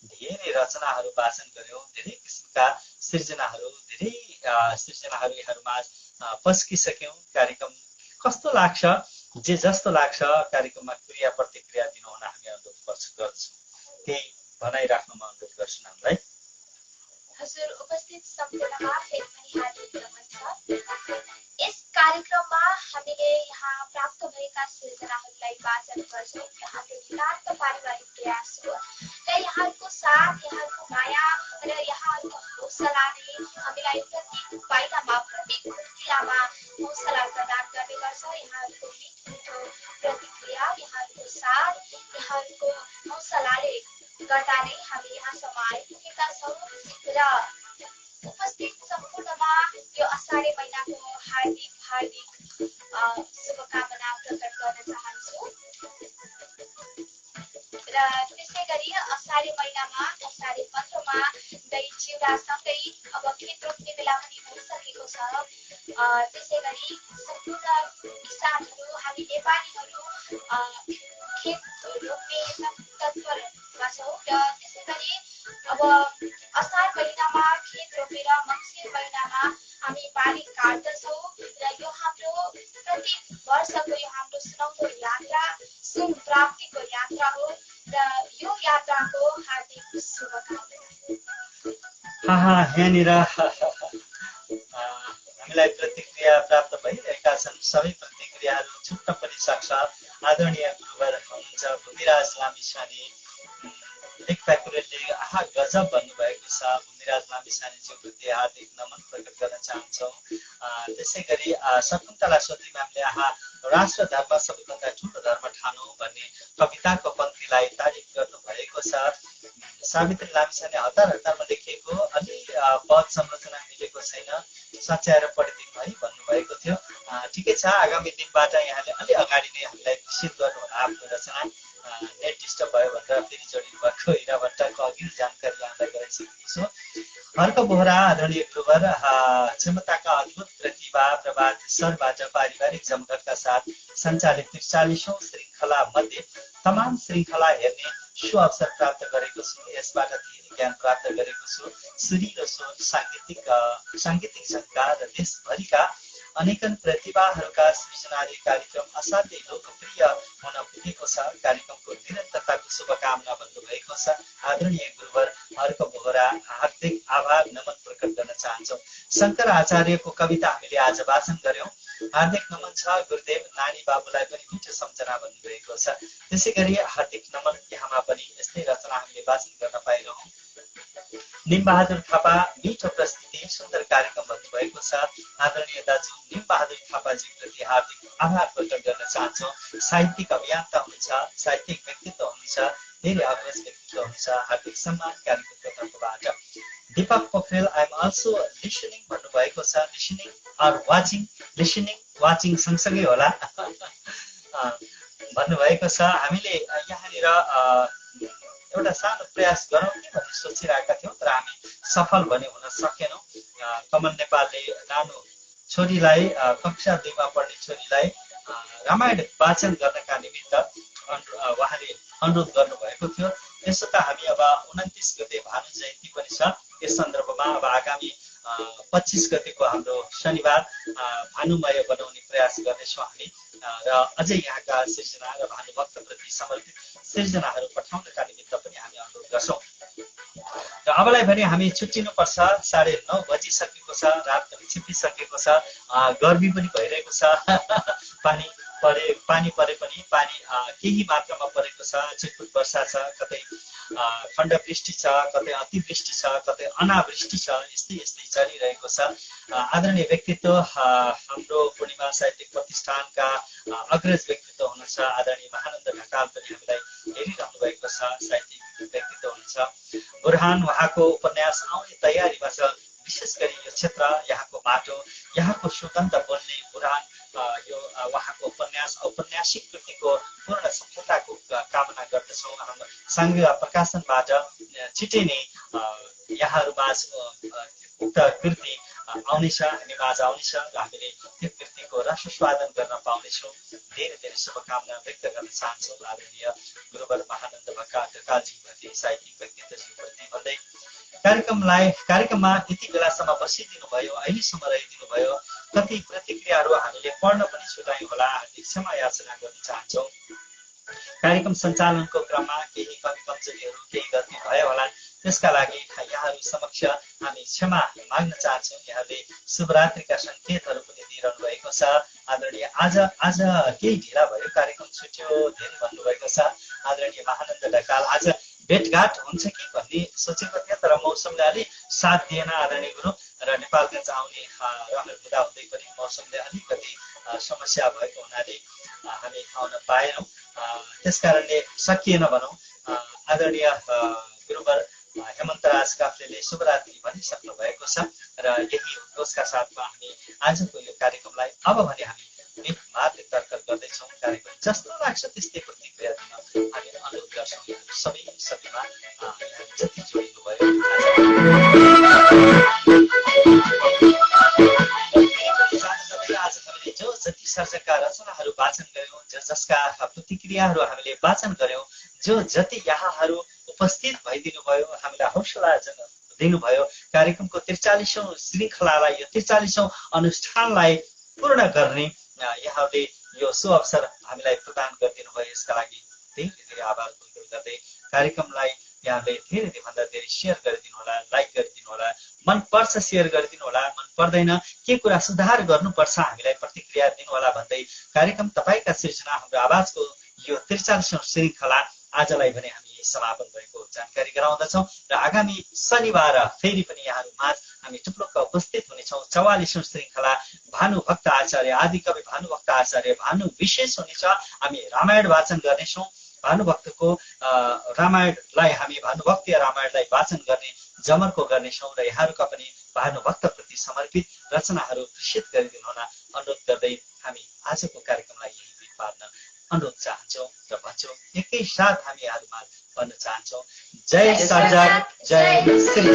धेरै रचनाहरू वाचन गर्यौँ, धेरै किसिमका सृजनाहरू, धेरै सृजनाहरू यहाँहरूमा पस्किसक्यौँ। कार्यक्रम कस्तो लाग्छ, जे जस्तो लाग्छ कार्यक्रममा क्रिया प्रतिक्रिया दिनुहुन हामी अनुरोध गर्छौँ, त्यही भनाइराख्नुमा अनुरोध गर्छु नामलाई। हजुर उपस्थित सम्पूर्णमा फेरि पनि हार्दिक नमन छ। यस कार्यक्रममा हामीले यहाँ प्राप्त भएका सृजनाहरूलाई वाचन गर्छौँ। हाम्रो नितान्त पारिवारिक प्रयास हो र यहाँहरूको साथ, यहाँहरूको माया र यहाँहरूको हौसलाले हामीलाई प्रत्येक पाइलामा, प्रत्येक क्रियामा हौसला प्रदान गर्ने गर्छ। यहाँहरूको मिठो प्रतिक्रिया, यहाँहरूको साथ, यहाँहरूको हौसलाले गर्दा नै हामी यहाँसम्म आइपुगेका छौँ र उपस्थित सम्पूर्णमा यो असारे महिनाको हार्दिक हार्दिक शुभकामना प्रकट गर्न चाहन्छु। र त्यसै गरी असारे महिनामा, असारे 15मा दही चिउरासँगै अब खेत रोप्ने बेला पनि भइसकेको छ। त्यसै गरी सम्पूर्ण किसानहरू, हामी नेपालीहरू खेत रोप्ने तत्परमा छौँ र त्यसै गरी अब असार महिनामा खेत रोपेर मङ्सिर महिनामा हामी बाली काट्दछौँ र यो हाम्रो प्रत्येक वर्षको यो हाम्रो सुनौलो यात्रा, सुन प्राप्तिको यात्रा हो र यो यात्राको हार्दिक शुभकामना। यहाँनिर हामीलाई प्रतिक्रिया प्राप्त भइरहेका छन्। सबै प्रतिक्रियाहरू छुट्न पनि सक्छ। आदरणीय गुरुवर हुनुहुन्छ भूमिराज लामिछाने लेखपाकुरेलले गजब भन्नुभएको छ। भूमिराज लामिछानेज्यूप्रति हार्दिक नमन प्रकट गर्न चाहन्छौँ। त्यसै गरी शकुन्तला सोत्री म्यामले राष्ट्र धर्म सबैभन्दा ठुलो धर्म ठानौँ भन्ने कविताको पङ्क्तिलाई तारिफ गर्नुभएको छ। सावित्री लामिछाने हतार हतारमा लेखिएको अलि पद संरचना मिलेको छैन, सच्याएर पढिदिनु है भन्नुभएको थियो। ठिकै छ, आगामी दिनबाट यहाँले अलि अगाडि नै हामीलाई विकसित गर्नुहोला आफ्नो रचना। नेट डिस्टर्ब भयो भनेर फेरि जोडिनु भएको हिरा भट्टको अघि जानकारी यहाँलाई गराइसकेको छु। हर्क बोहरा आदरणीय गुरुवर क्षमताका अद्भुत प्रतिभा प्रभात सरबाट पारिवारिक जमघटका साथ सञ्चालित 43औं श्रृङ्खला मध्ये तमाम श्रृङ्खला हेर्ने सु अवसर प्राप्त गरेको छु। यसबाट धेरै ज्ञान प्राप्त गरेको छु। सुरिलो स्वर, साङ्गीतिक झङ्कार र देशभरिका अनेकन प्रतिभाहरूका सृजनाले कार्यक्रम असाध्यै लोकप्रिय हुन पुगेको छ। कार्यक्रमको निरन्तरताको शुभकामना भन्नुभएको छ। आदरणीय गुरुवर हर्क बोहरा हार्दिक आभार नमन प्रकट गर्न चाहन्छौँ। शङ्कर आचार्यको कविता हामीले आज वाचन गर्यौँ। हार्दिक नमन छ गुरुदेव। नानी बाबुलाई पनि मिठो सम्झना भन्नुभएको छ। त्यसै गरी हार्दिक नमन यहाँमा पनि यस्तै रचना हामीले वाचन गर्न पाइरहौँ। निमबहादुर थापा मिठो प्रस्तुति, सुन्दर कार्यक्रम भन्नुभएको छ। आदरणीय दाजु निमबहादुर थापाजीप्रति हार्दिक आभार प्रकट गर्न चाहन्छौँ। साहित्यिक अभियन्ता हुनुहुन्छ, साहित्यिक व्यक्तित्व हुनुहुन्छ, धेरै अग्रज व्यक्तित्व हुनुहुन्छ। हार्दिक सम्मान कार्यक्रमको तर्फबाट। Deepak Pokharel I am also listening भन्नुभएको छ। Listening or watching, listening watching सँगसँगै होला भन्नुभएको छ। हामीले यहाँनिर एउटा सानो प्रयास गरौँ कि भन्ने सोचिरहेका थियौँ, तर हामी सफल भने हुन सकेनौँ। कमल नेपालले नानो छोरीलाई, कक्षा 2मा पढ्ने छोरीलाई रामायण वाचन गर्नका निमित्त उहाँले अनुरोध गर्नुभएको थियो। त्यसो त हामी अब 29 गते भानु जयन्ती पनि छ। यस सन्दर्भमा अब आगामी 25 गतेको हाम्रो शनिबार भानुमय बनाउने प्रयास गर्नेछौँ हामी र अझै यहाँका सृजना र भानुभक्तप्रति समर्पित सृजनाहरू पठाउनका निमित्त पनि हामी अनुरोध गर्छौँ। र अबलाई भने हामी छुट्टिनुपर्छ। 9:30 बजिसकेको छ, रात पनि छिप्पिसकेको छ, गर्मी पनि भइरहेको छ। पानी परे पनि पानी केही मात्रामा परेको छ, छिटपुट वर्षा छ, कतै खण्ड वृष्टि छ, कतै अतिवृष्टि छ, कतै अनावृष्टि छ, यस्तै यस्तै चलिरहेको छ। आदरणीय व्यक्तित्व हाम्रो पूर्णिमा साहित्यिक प्रतिष्ठानका अग्रज व्यक्तित्व हुनुहुन्छ आदरणीय महानन्द ढकाल पनि हामीलाई हेरिरहनु भएको छ, साहित्यिक व्यक्तित्व हुनुहुन्छ। बुरहान उहाँको उपन्यास आउने तयारीमा छ। विशेष गरी यो क्षेत्र, यहाँको माटो, यहाँको सुगन्ध बोल्ने बुरहान, यो उहाँको उपन्यास औपन्यासिक कृतिको पूर्ण सफलताको कामना गर्दछौँ। हाम्रो साङ्ग्रिक प्रकाशनबाट छिट्टै नै यहाँहरूमाझ उक्त कृति आउनेछ, हामी माझ आउनेछ र हामीले त्यो कृतिको रसस्वादन गर्न पाउनेछौँ। धेरै धेरै शुभकामना व्यक्त गर्न चाहन्छौँ आदरणीय गुरुवर महानन्द ढकालज्यूप्रति, साहित्यिक व्यक्तित्वज्यूप्रति भन्दै कार्यक्रममा यति बेलासम्म बसिदिनु भयो, अहिलेसम्म रहिदिनु भयो। कति प्रतिक्रियाहरू हामीले पढ्न पनि छुटायौँ होला, हार्दिक क्षमा याचना गर्न चाहन्छौँ। कार्यक्रम सञ्चालनको क्रममा केही कमी कमजोरीहरू केही गल्ती भयो होला, त्यसका लागि यहाँहरू समक्ष हामी क्षमा माग्न चाहन्छौँ। यहाँले शुभरात्रिका सङ्केतहरू पनि दिइरहनु भएको छ। आदरणीय आज केही ढिला भयो, कार्यक्रम छुट्यो धेरै भन्नुभएको छ। आदरणीय महानन्द ढकाल आज भेटघाट हुन्छ कि भन्ने सोचेको थिएँ, तर मौसमले अलिक साथ दिएन आदरणीय गुरु, र नेपालगञ्ज आउने रहर हुँदै पनि मौसमले अलिकति समस्या भएको हुनाले हामी आउन पाएनौँ। त्यसकारणले सकिएन भनौँ। आदरणीय गुरुवर हेमन्तराज काफ्लेले शुभरात्रि भनिसक्नु भएको छ र यही उद्घोषका साथमा हामी आजको यो कार्यक्रमलाई अब भने हामी एक मार्ग तर्क गर्दैछौँ। कार्यक्रम जस्तो लाग्छ त्यस्तै प्रतिक्रिया दिन हामी अनुरोध गर्छौँ। सबैमा जति जोडिनु भयो आज हामीले जो जति सर्जकका रचनाहरू वाचन गऱ्यौँ, जसका प्रतिक्रियाहरू हामीले वाचन गऱ्यौँ, जो जति यहाँहरू उपस्थित भइदिनु भयो, हामीलाई हौसला दिनुभयो, कार्यक्रमको 43औं श्रृङ्खलालाई, यो 43औं अनुष्ठानलाई पूर्ण गर्ने यहाँहरूले यो सुअवसर हामीलाई प्रदान गरिदिनु भयो। यसका लागि धेरै धेरै आभार व्यक्त गर्दै कार्यक्रमलाई यहाँले धेरै भन्दा धेरै सेयर गरिदिनु होला, लाइक गरिदिनु होला, मन पर्छ सेयर गरिदिनु होला, मन पर्दैन के कुरा सुधार गर्नुपर्छ हामीलाई प्रतिक्रिया दिनु होला भन्दै कार्यक्रम तपाईका सृजना हाम्रो आवाजको यो 43औं श्रृङ्खला आजलाई भने हामी समापन भएको जानकारी गराउँदछौँ र आगामी शनिबार फेरि पनि यहाँहरूमाझ हामी टुप्लुक्क उपस्थित हुनेछौँ। 44औं श्रृङ्खला भानुभक्त आचार्य, आदिकवि भानुभक्त आचार्य भानु विशेष हुनेछ। हामी रामायण वाचन गर्नेछौँ। भानुभक्तको रामायणलाई हामी भानुभक्तीय रामायणलाई वाचन गर्ने जमर्को गर्नेछौँ र यहाँहरूका पनि भानुभक्तप्रति समर्पित रचनाहरू प्रेषित गरिदिनु हुन अनुरोध गर्दै हामी आजको कार्यक्रमलाई यही बिट पार्न अनुरोध चाहन्छौँ र भन्छौँ। एकैसाथ हामी यहाँहरूमा भन्न चाहन्छौँ, जय सर्जक, जय श्री